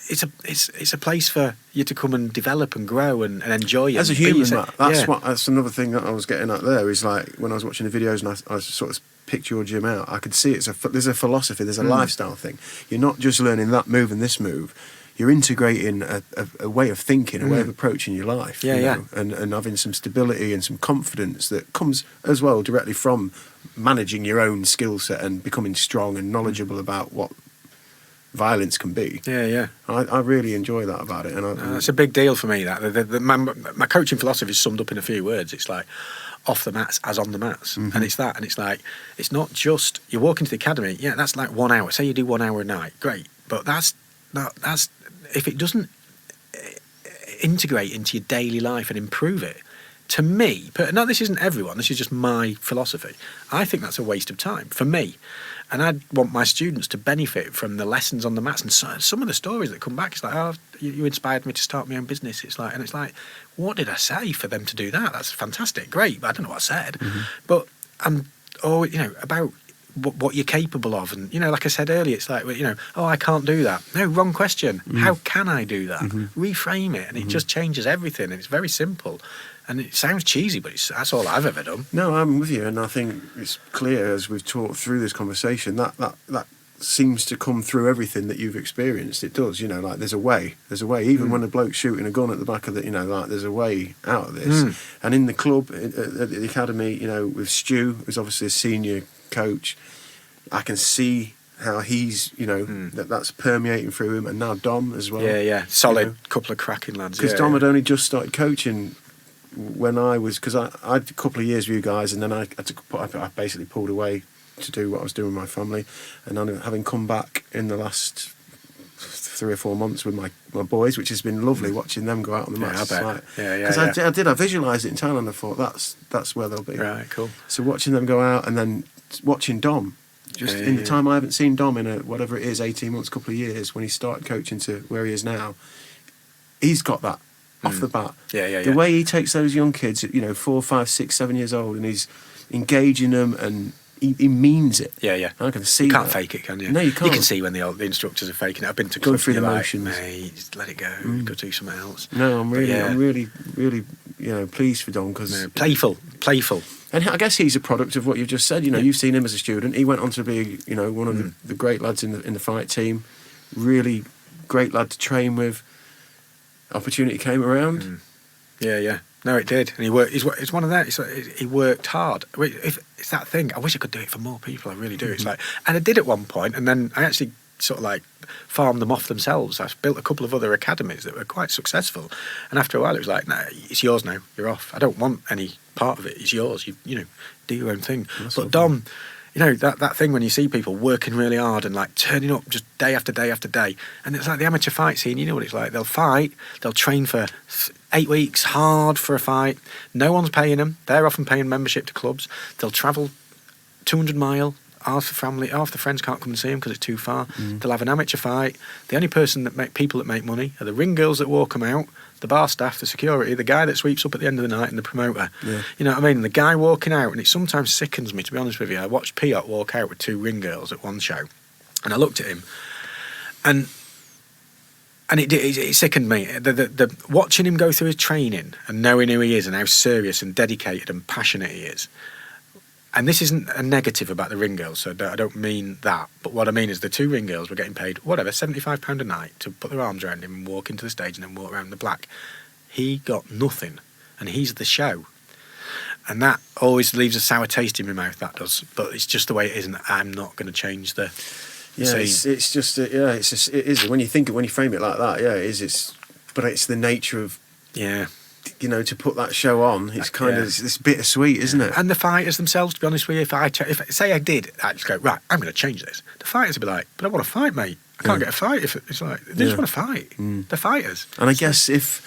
it's a place for you to come and develop and grow and enjoy it. As a human, that's another thing that I was getting at there, is like, when I was watching the videos and I sort of picked your gym out, I could see there's a philosophy, there's a lifestyle thing. You're not just learning that move and this move, you're integrating a way of thinking, a way of approaching your life, and having some stability and some confidence that comes as well directly from managing your own skill set and becoming strong and knowledgeable about what violence can be. I really enjoy that about it, and it's a big deal for me. That my coaching philosophy is summed up in a few words. It's like, off the mats as on the mats, and it's that, and it's like, it's not just you walk into the academy. Yeah, that's like 1 hour. Say you do 1 hour a night, great, but that's if it doesn't integrate into your daily life and improve it. To me, but no, this isn't everyone, this is just my philosophy. I think that's a waste of time for me. And I want my students to benefit from the lessons on the mats. And some of the stories that come back, it's like, oh, you inspired me to start my own business. It's like, what did I say for them to do that? That's fantastic, great, but I don't know what I said. But I'm, about what you're capable of. And, like I said earlier, it's like, oh, I can't do that. No, wrong question. How can I do that? Reframe it. And it just changes everything. And it's very simple. And it sounds cheesy, but that's all I've ever done. No, I'm with you, and I think it's clear as we've talked through this conversation that seems to come through everything that you've experienced. It does, like there's a way. Even when a bloke's shooting a gun at the back of the, like there's a way out of this. And in the club, at the academy, with Stu, who's obviously a senior coach, I can see how he's, that's permeating through him, and now Dom as well. Yeah, solid couple of cracking lads. Because Dom had only just started coaching when because I had a couple of years with you guys, and then I basically pulled away to do what I was doing with my family, and having come back in the last 3 or 4 months with my boys, which has been lovely watching them go out on the mats. Because I visualised it in Thailand. I thought that's where they'll be. Right, cool. So watching them go out, and then watching Dom, in the time I haven't seen Dom in whatever it is, 18 months, couple of years, when he started coaching to where he is now, he's got that off the bat. The way he takes those young kids, 4, 5, 6, 7 years old, and he's engaging them, and he means it. I can see. You can't fake it, can you? No, you can't. You can see when the instructors are faking it. I've been to going clubs through the like, motions. Mate, just let it go. Go do something else. No, I'm really, pleased for Don, because playful. And I guess he's a product of what you've just said. You've seen him as a student. He went on to be, one of the great lads in the fight team. Really great lad to train with. Opportunity came around. Yeah. No, it did, and he worked. It's one of that. He worked hard. It's that thing. I wish I could do it for more people. I really do. It's like, and I did at one point, and then I actually sort of like farmed them off themselves. I built a couple of other academies that were quite successful, and after a while, it was like, no, it's yours now. You're off. I don't want any part of it. It's yours. You do your own thing. But Dom, You know, that thing when you see people working really hard and like turning up just day after day after day. And it's like the amateur fight scene, you know what it's like. They'll fight, they'll train for 8 weeks hard for a fight. No one's paying them. They're often paying membership to clubs. They'll travel 200 mile. Half the friends can't come and see them because it's too far. They'll have an amateur fight. The only people that make money are the ring girls that walk them out, the bar staff, the security, the guy that sweeps up at the end of the night, and the promoter. Yeah. You know what I mean? The guy walking out, and it sometimes sickens me, to be honest with you. I watched Piot walk out with 2 ring girls at one show, and I looked at him, and it sickened me. The watching him go through his training and knowing who he is and how serious and dedicated and passionate he is. And this isn't a negative about the ring girls, so I don't mean that. But what I mean is the 2 ring girls were getting paid, £75 a night to put their arms around him and walk into the stage and then walk around the black. He got nothing, and he's the show. And that always leaves a sour taste in my mouth, that does. But it's just the way it is, and I'm not going to change the scene. It's just, it is. When you frame it like that, it is. But it's the nature of... Yeah. You know, to put that show on, it's kind of it's bittersweet, isn't it? And the fighters themselves, to be honest with you, if I say I did, I just go, right, I'm going to change this. The fighters would be like, but I want to fight, mate. I can't get a fight if it's like they just want to fight. They're fighters. And I guess if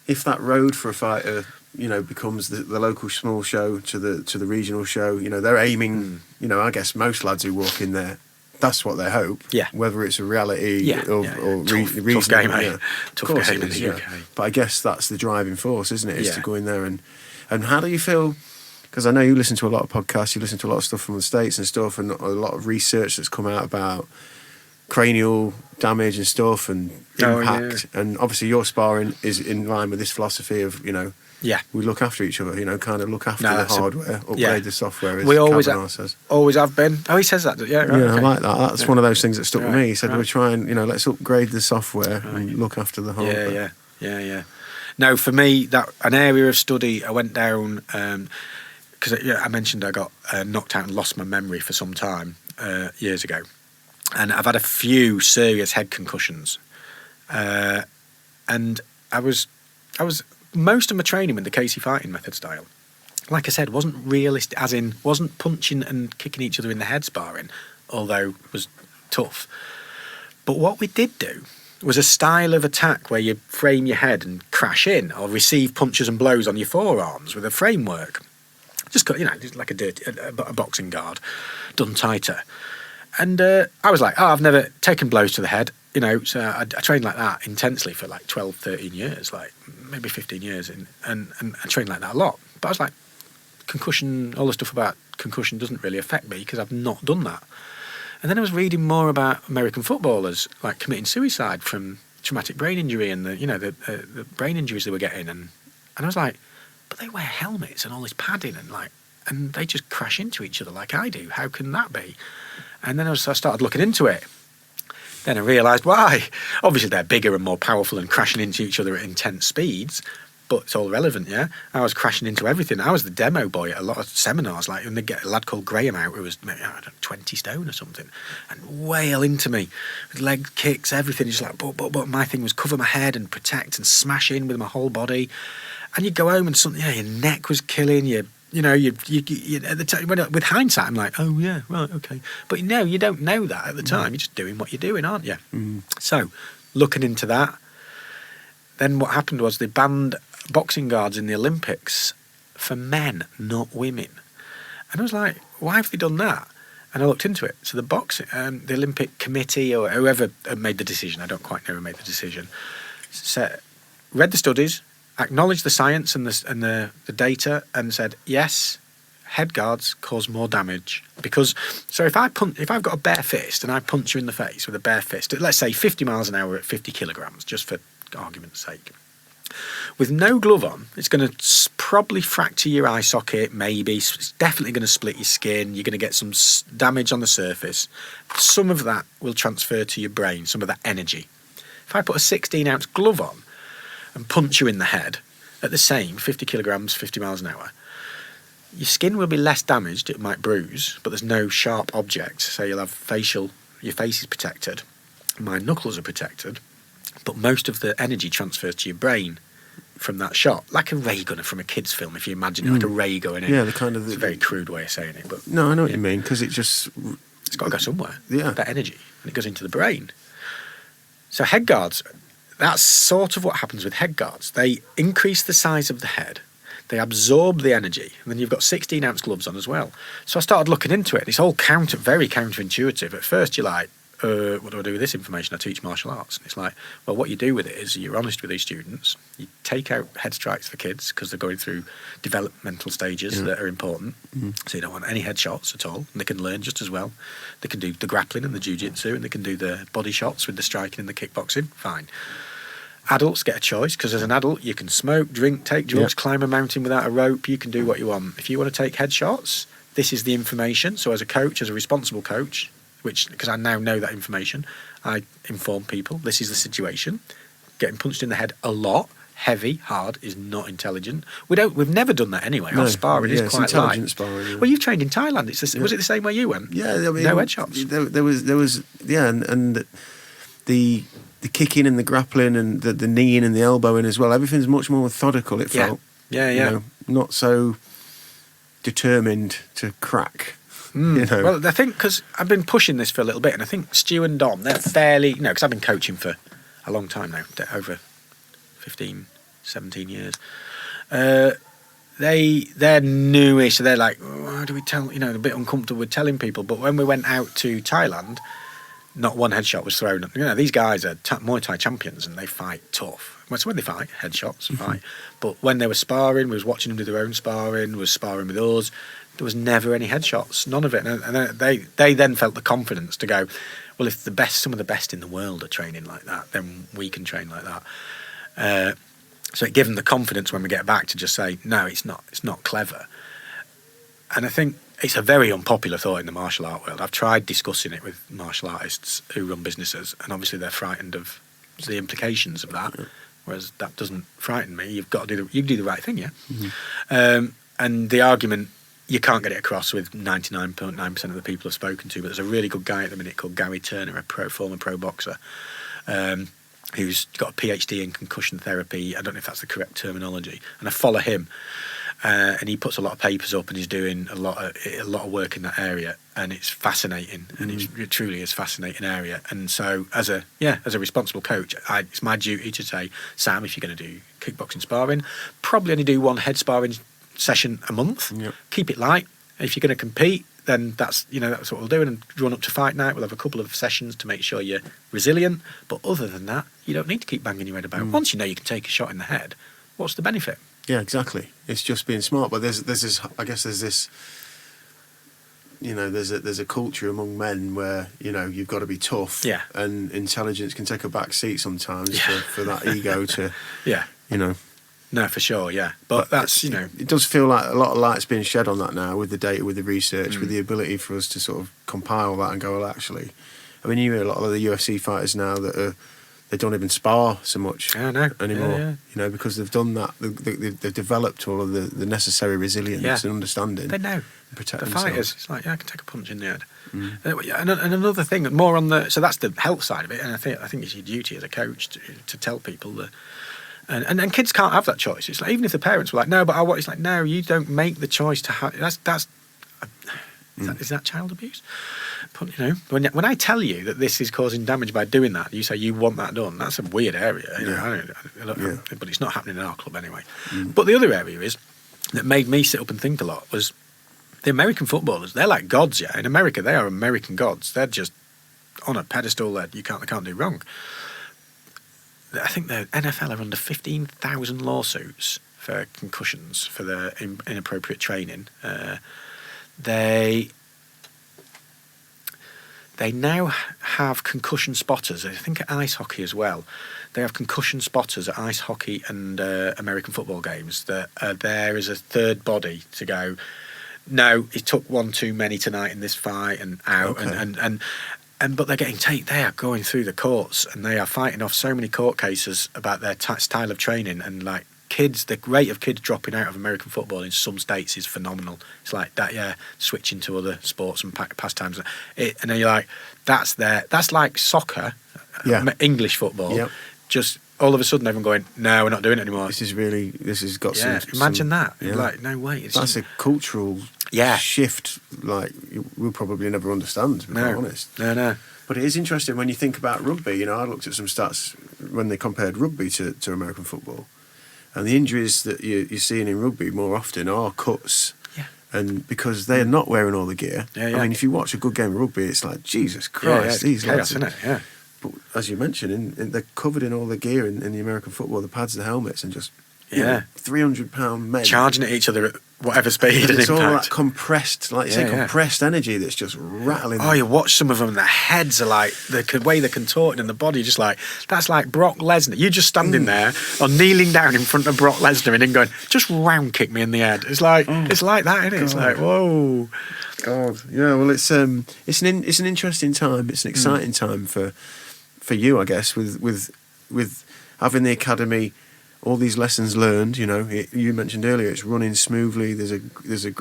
that road for a fighter, you know, becomes the local small show to the regional show, you know, they're aiming. You know, I guess most lads who walk in there, that's what they hope. Yeah. Whether it's a reality or tough game, eh? Tough game in the UK. But I guess that's the driving force, isn't it? Is to go in there and how do you feel? Because I know you listen to a lot of podcasts, you listen to a lot of stuff from the States and stuff, and a lot of research that's come out about cranial damage and stuff and impact. And obviously your sparring is in line with this philosophy of, you know, we look after each other, you know, kind of look after the hardware, upgrade the software, as Kavanaugh says. Always have been. Oh, he says that, I like that. That's one of those things that stuck with me. He said, we're trying, you know, let's upgrade the software and look after the hardware. Yeah. No, for me, that an area of study, I went down, because I mentioned I got knocked out and lost my memory for some time years ago. And I've had a few serious head concussions. And I was most of my training with the Casey fighting method style, like I said, wasn't realistic, as in wasn't punching and kicking each other in the head sparring, although it was tough. But what we did do was a style of attack where you frame your head and crash in, or receive punches and blows on your forearms with a framework. Just got, just like a boxing guard, done tighter. And I was like, I've never taken blows to the head. So I trained like that intensely for like 12, 13 years, like maybe 15 years. And I trained like that a lot. But I was like, concussion, all the stuff about concussion doesn't really affect me because I've not done that. And then I was reading more about American footballers, like committing suicide from traumatic brain injury and the brain injuries they were getting. And I was like, but they wear helmets and all this padding and they just crash into each other like I do. How can that be? And then I started looking into it. Then I realised why. Obviously, they're bigger and more powerful and crashing into each other at intense speeds, but it's all relevant, yeah? I was crashing into everything. I was the demo boy at a lot of seminars, like when they get a lad called Graham out who was, 20 stone or something, and wail into me with leg kicks, everything. He's like, but my thing was cover my head and protect and smash in with my whole body. And you'd go home and something, your neck was killing you. You at the time, with hindsight, I'm like, oh yeah, right, okay. But you don't know that at the time. You're just doing what you're doing, aren't you? Mm. So, looking into that, then what happened was they banned boxing guards in the Olympics for men, not women. And I was like, why have they done that? And I looked into it. So the Olympic Committee or whoever made the decision, I don't quite know who made the decision, read the studies, acknowledged the science and the data, and said yes, head guards cause more damage because. So if I've got a bare fist and I punch you in the face with a bare fist, let's say 50 miles an hour at 50 kilograms, just for argument's sake, with no glove on, it's going to probably fracture your eye socket. Maybe it's definitely going to split your skin. You're going to get some damage on the surface. Some of that will transfer to your brain. Some of that energy. If I put a 16-ounce glove on and punch you in the head at the same 50 kilograms, 50 miles an hour, your skin will be less damaged. It might bruise, but there's no sharp objects. So you'll have your face is protected. My knuckles are protected, but most of the energy transfers to your brain from that shot, like a ray gunner from a kid's film. If you imagine it, like a ray going in. Yeah, the kind of. It's a very crude way of saying it, but no, I know what you mean, because it just. It's got to go somewhere. Yeah. That energy, and it goes into the brain. So head guards, that's sort of what happens with head guards. They increase the size of the head. They absorb the energy, and then you've got 16-ounce gloves on as well. So I started looking into it. It's all very counterintuitive. At first, you're like, what do I do with this information? I teach martial arts. And it's like, well, what you do with it is you're honest with these students. You take out head strikes for kids because they're going through developmental stages that are important. So you don't want any headshots at all. And they can learn just as well. They can do the grappling and the jiu-jitsu, and they can do the body shots with the striking and the kickboxing. Fine. Adults get a choice, because as an adult you can smoke, drink, take drugs, climb a mountain without a rope. You can do what you want. If you want to take headshots, this is the information. So as a coach, as a responsible coach, because I now know that information, I inform people this is the situation. Getting punched in the head a lot, heavy, hard, is not intelligent. We've never done that anyway. Our sparring is quite light. Sparring, yeah. Well, you've trained in Thailand. Was it the same way you went? Yeah, I mean, no headshots. There was and the kicking and the grappling and the kneeing and the elbowing as well. Everything's much more methodical. It felt. Yeah. You know, not so determined to crack. You know. Well, I think because I've been pushing this for a little bit, and I think Stu and Dom, they're fairly, because I've been coaching for a long time now, over 15, 17 years. They're newish, so they're like, how do we tell, a bit uncomfortable with telling people. But when we went out to Thailand, not one headshot was thrown. These guys are Muay Thai champions, and they fight tough. So when they fight, headshots, fight. But when they were sparring, we was watching them do their own sparring, was sparring with us. There was never any headshots, none of it. And they then felt the confidence to go, well, if some of the best in the world are training like that, then we can train like that. So it gave them the confidence when we get back to just say, no, it's not clever. And I think it's a very unpopular thought in the martial art world. I've tried discussing it with martial artists who run businesses, and obviously they're frightened of the implications of that. Whereas that doesn't frighten me. You've got to do the right thing, yeah. And the argument, you can't get it across with 99.9% of the people I've spoken to. But there's a really good guy at the minute called Gary Turner, a former pro boxer, who's got a PhD in concussion therapy. I don't know if that's the correct terminology. And I follow him. And he puts a lot of papers up, and he's doing a lot of work in that area, and it's fascinating, and it truly is a fascinating area. And so, as a responsible coach, it's my duty to say, Sam, if you're going to do kickboxing sparring, probably only do one head sparring session a month. Keep it light. If you're going to compete, then that's what we'll do. And run up to fight night, we'll have a couple of sessions to make sure you're resilient. But other than that, you don't need to keep banging your head about. Once you know you can take a shot in the head, what's the benefit? Yeah, exactly. It's just being smart. But there's this. I guess there's this. There's a culture among men where you've got to be tough. Yeah. And intelligence can take a back seat sometimes for that ego to. Yeah. No, for sure. Yeah, but that's It does feel like a lot of light's being shed on that now, with the data, with the research, with the ability for us to sort of compile that and go, well, actually, I mean, you hear a lot of the UFC fighters now that they don't even spar so much anymore. Yeah. Because they've done that. They've developed all of the necessary resilience and understanding. They know. And protect the themselves. Fighters, it's like, I can take a punch in the head. And another thing, more on so that's the health side of it, and I think it's your duty as a coach to tell people that. And kids can't have that choice. It's like, even if the parents were like, no, but I want, it's like, no, you don't make the choice to have. Is that child abuse? But, when I tell you that this is causing damage by doing that, you say you want that done. That's a weird area. But it's not happening in our club anyway. But the other area is that made me sit up and think a lot was the American footballers. They're like gods, yeah. In America, they are American gods. They're just on a pedestal that they can't do wrong. I think the NFL are under 15,000 lawsuits for concussions for their inappropriate training. They now have concussion spotters. I think at ice hockey as well. They have concussion spotters at ice hockey and American football games that are there as a third body to go, no, he took one too many tonight in this fight and out. Okay. But they're they are going through the courts, and they are fighting off so many court cases about their style of training. And like kids, the rate of kids dropping out of American football in some states is phenomenal. It's like that, switching to other sports and pastimes. And then you're like, that's like soccer, English football, just all of a sudden everyone going, no, we're not doing it anymore. This has got some... Imagine that. Yeah. Like, no way. That's a cultural shift, like, we'll probably never understand, to be quite honest. No. But it is interesting when you think about rugby. You know, I looked at some stats when they compared rugby to American football. And the injuries that you're seeing in rugby more often are cuts. Yeah. And because they're not wearing all the gear. Yeah. I mean, if you watch a good game of rugby, it's like, Jesus Christ, these chaos, lads... isn't it? Yeah. But as you mentioned, they're covered in all the gear in the American football, the pads, the helmets, and just 300-pound men charging at each other at whatever speed and it's impact. all that compressed, like you say, compressed energy that's just rattling. Oh, you watch some of them, and their heads are like the way they're contorted, and the body just like that's like Brock Lesnar. You're just standing there or kneeling down in front of Brock Lesnar and then going, just round kick me in the head. It's like it's like that, isn't it? It's like whoa. God, yeah. Well, it's an interesting time. It's an exciting time for you, I guess, with having the academy, all these lessons learned. You know, you mentioned earlier it's running smoothly. There's a.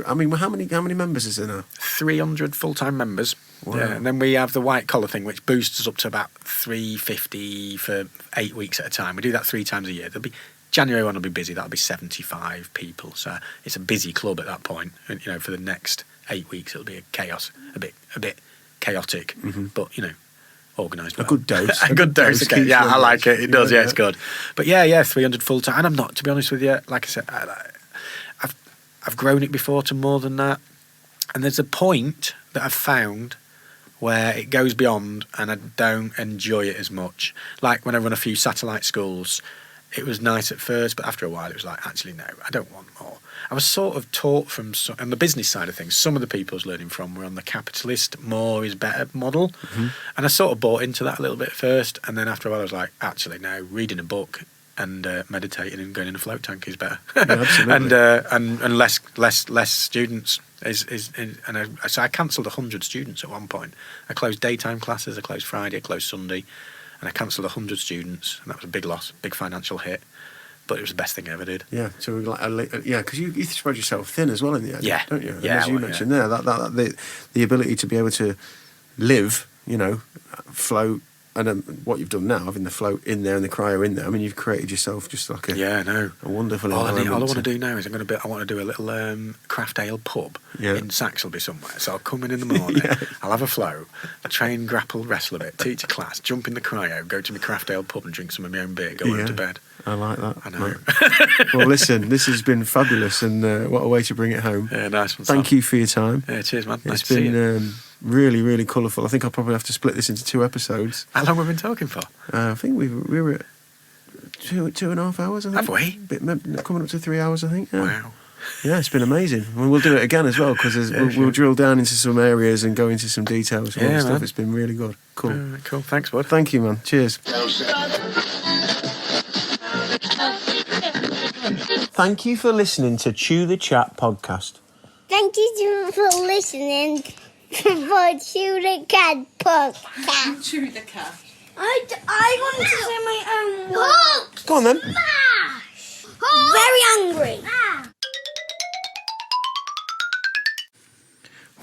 I mean, how many members is there now? 300 full-time members. Wow. Yeah, and then we have the white collar thing, which boosts us up to about 350 for 8 weeks at a time. We do that 3 times a year. January 1 will be busy. That'll be 75 people. So it's a busy club at that point. And, you know, for the next 8 weeks, it'll be a chaos, a bit chaotic, but you know, organised. Well. A good dose. A good dose. Okay. Yeah, I like it. It does. Yeah, it's good. But yeah, 300 full time. And I'm not, to be honest with you, like I said, I've grown it before to more than that. And there's a point that I've found where it goes beyond, and I don't enjoy it as much. Like when I run a few satellite schools, it was nice at first, but after a while, it was like, actually, no, I don't want more. I was sort of taught from, on the business side of things, some of the people I was learning from were on the capitalist, more is better model. And I sort of bought into that a little bit first. And then after a while, I was like, actually, no, reading a book and meditating and going in a float tank is better. Yeah, absolutely. and less students so I cancelled 100 students at one point. I closed daytime classes, I closed Friday, I closed Sunday, and I cancelled 100 students, and that was a big loss, big financial hit. But it was the best thing I ever did. Yeah, so because you spread yourself thin as well in the end, don't you? And yeah. as you mentioned there, that the ability to be able to live, you know, float, and what you've done now, having the float in there and the cryo in there. I mean, you've created yourself just like a wonderful. All I want to do now is I want to do a little craft ale pub in Saxelby somewhere. So I'll come in the morning, I'll have a float, train, grapple, wrestle a bit, teach a class, jump in the cryo, go to my craft ale pub and drink some of my own beer, go home to bed. I like that. I know. Well, listen, this has been fabulous, and what a way to bring it home. Yeah, nice one. Thank you for your time. Yeah, cheers, man. Nice to see you. It's been really, really colourful. I think I'll probably have to split this into 2 episodes. How long have we been talking for? I think we were at 2.5 hours, I think. Have we? Coming up to 3 hours, I think. Yeah. Wow. Yeah, it's been amazing. I mean, we'll do it again as well, because we'll drill down into some areas and go into some details and all that stuff. It's been really good. Cool. Cool. Thanks, bud. Thank you, man. Cheers. Thank you for listening to Chew the Chat podcast. Thank you for listening to the Chew the Cat podcast. Chew the cat. I want to say my own words. Go on then. Very angry.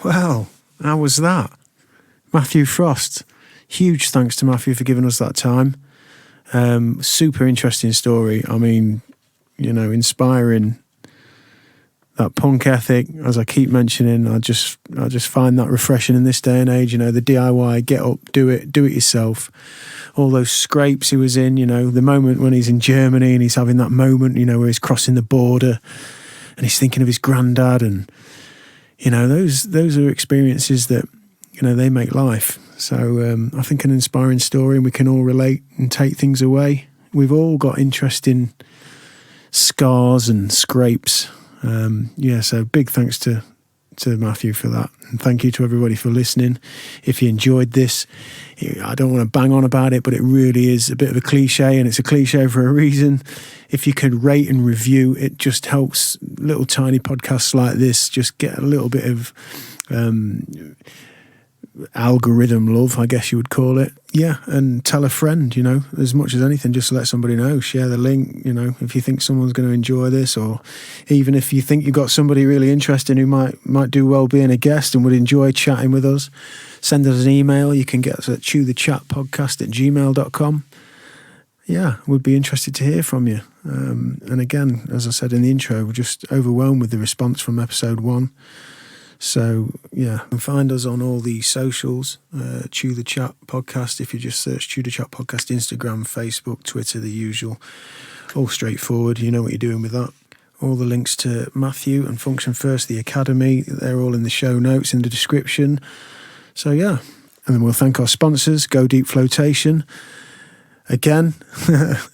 Well, how was that? Matthew Frost. Huge thanks to Matthew for giving us that time. Super interesting story. I mean, you know, inspiring. That punk ethic, as I keep mentioning, I just find that refreshing in this day and age. You know, the DIY, get up, do it yourself. All those scrapes he was in, you know, the moment when he's in Germany and he's having that moment, you know, where he's crossing the border and he's thinking of his granddad, and you know, those are experiences that, you know, they make life. So I think an inspiring story, and we can all relate and take things away. We've all got interesting scars and scrapes. So big thanks to Matthew for that, and thank you to everybody for listening. If you enjoyed this, I don't want to bang on about it, but it really is a bit of a cliche, and it's a cliche for a reason. If you could rate and review, it just helps little tiny podcasts like this just get a little bit of algorithm love, I guess you would call it. Yeah, and tell a friend, you know, as much as anything, just let somebody know. Share the link, you know, if you think someone's going to enjoy this, or even if you think you've got somebody really interesting who might do well being a guest and would enjoy chatting with us, send us an email. You can get us at chewthechatpodcast@gmail.com. yeah, we'd be interested to hear from you. And again, as I said in the intro, we're just overwhelmed with the response from episode 1. So, yeah, you can find us on all the socials, Chew the Chat Podcast. If you just search Chew the Chat Podcast, Instagram, Facebook, Twitter, the usual. All straightforward. You know what you're doing with that. All the links to Matthew and Function First, the Academy, they're all in the show notes, in the description. So, yeah. And then we'll thank our sponsors, Go Deep Flotation. Again,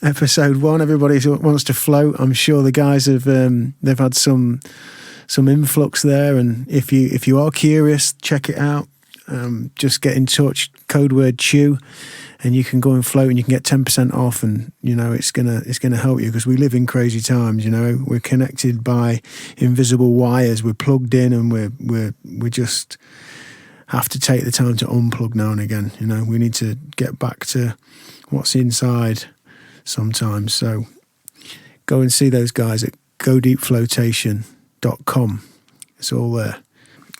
episode 1, everybody wants to float. I'm sure the guys have, they've had some influx there, and if you are curious, check it out. Just get in touch, code word CHEW, and you can go and float, and you can get 10% off. And it's gonna help you, because we live in crazy times. We're connected by invisible wires. We're plugged in, and we just have to take the time to unplug now and again. We need to get back to what's inside sometimes. So go and see those guys at godeepflotation.com. It's all there.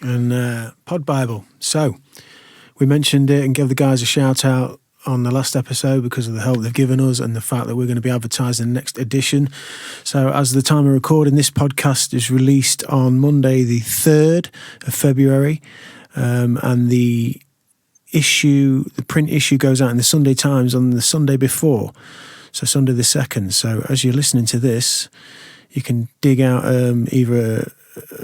And Pod Bible. So we mentioned it and gave the guys a shout out on the last episode because of the help they've given us and the fact that we're going to be advertising the next edition. So as the time of recording, this podcast is released on Monday the 3rd of February, and the print issue goes out in the Sunday Times on the Sunday before, so Sunday the 2nd. So as you're listening to this, you can dig out either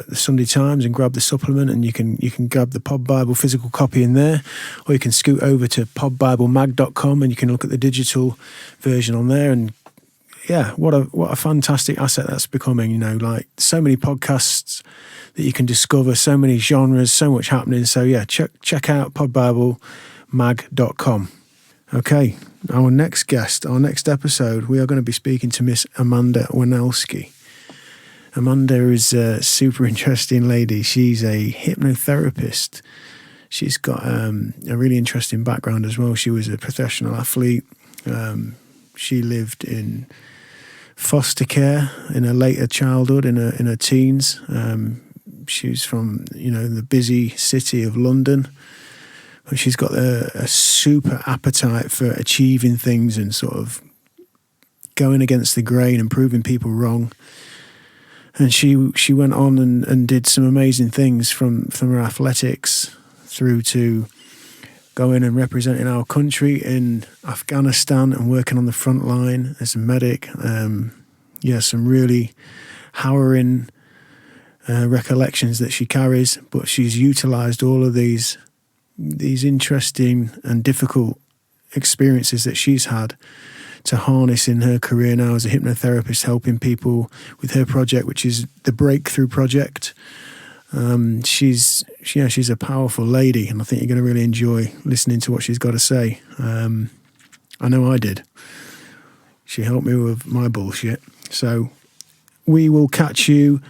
the Sunday Times and grab the supplement, and you can grab the Pod Bible physical copy in there, or you can scoot over to podbiblemag.com and you can look at the digital version on there. And yeah, what a fantastic asset that's becoming. Like so many podcasts that you can discover, so many genres, so much happening. So yeah, check out podbiblemag.com. Okay, our next guest, our next episode, we are going to be speaking to Miss Amanda Winelski. Amanda is a super interesting lady. She's a hypnotherapist. She's got a really interesting background as well. She was a professional athlete. She lived in foster care in her later childhood, in her teens. She was from the busy city of London. But she's got a super appetite for achieving things and sort of going against the grain and proving people wrong. And she went on and did some amazing things from her athletics through to going and representing our country in Afghanistan and working on the front line as a medic. Some really harrowing recollections that she carries, but she's utilised all of these interesting and difficult experiences that she's had to harness in her career now as a hypnotherapist, helping people with her project, which is the Breakthrough Project. She's a powerful lady, and I think you're going to really enjoy listening to what she's got to say. I know I did. She helped me with my bullshit. So we will catch you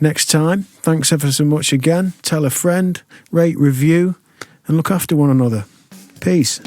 next time. Thanks ever so much again. Tell a friend, rate, review, and look after one another. Peace.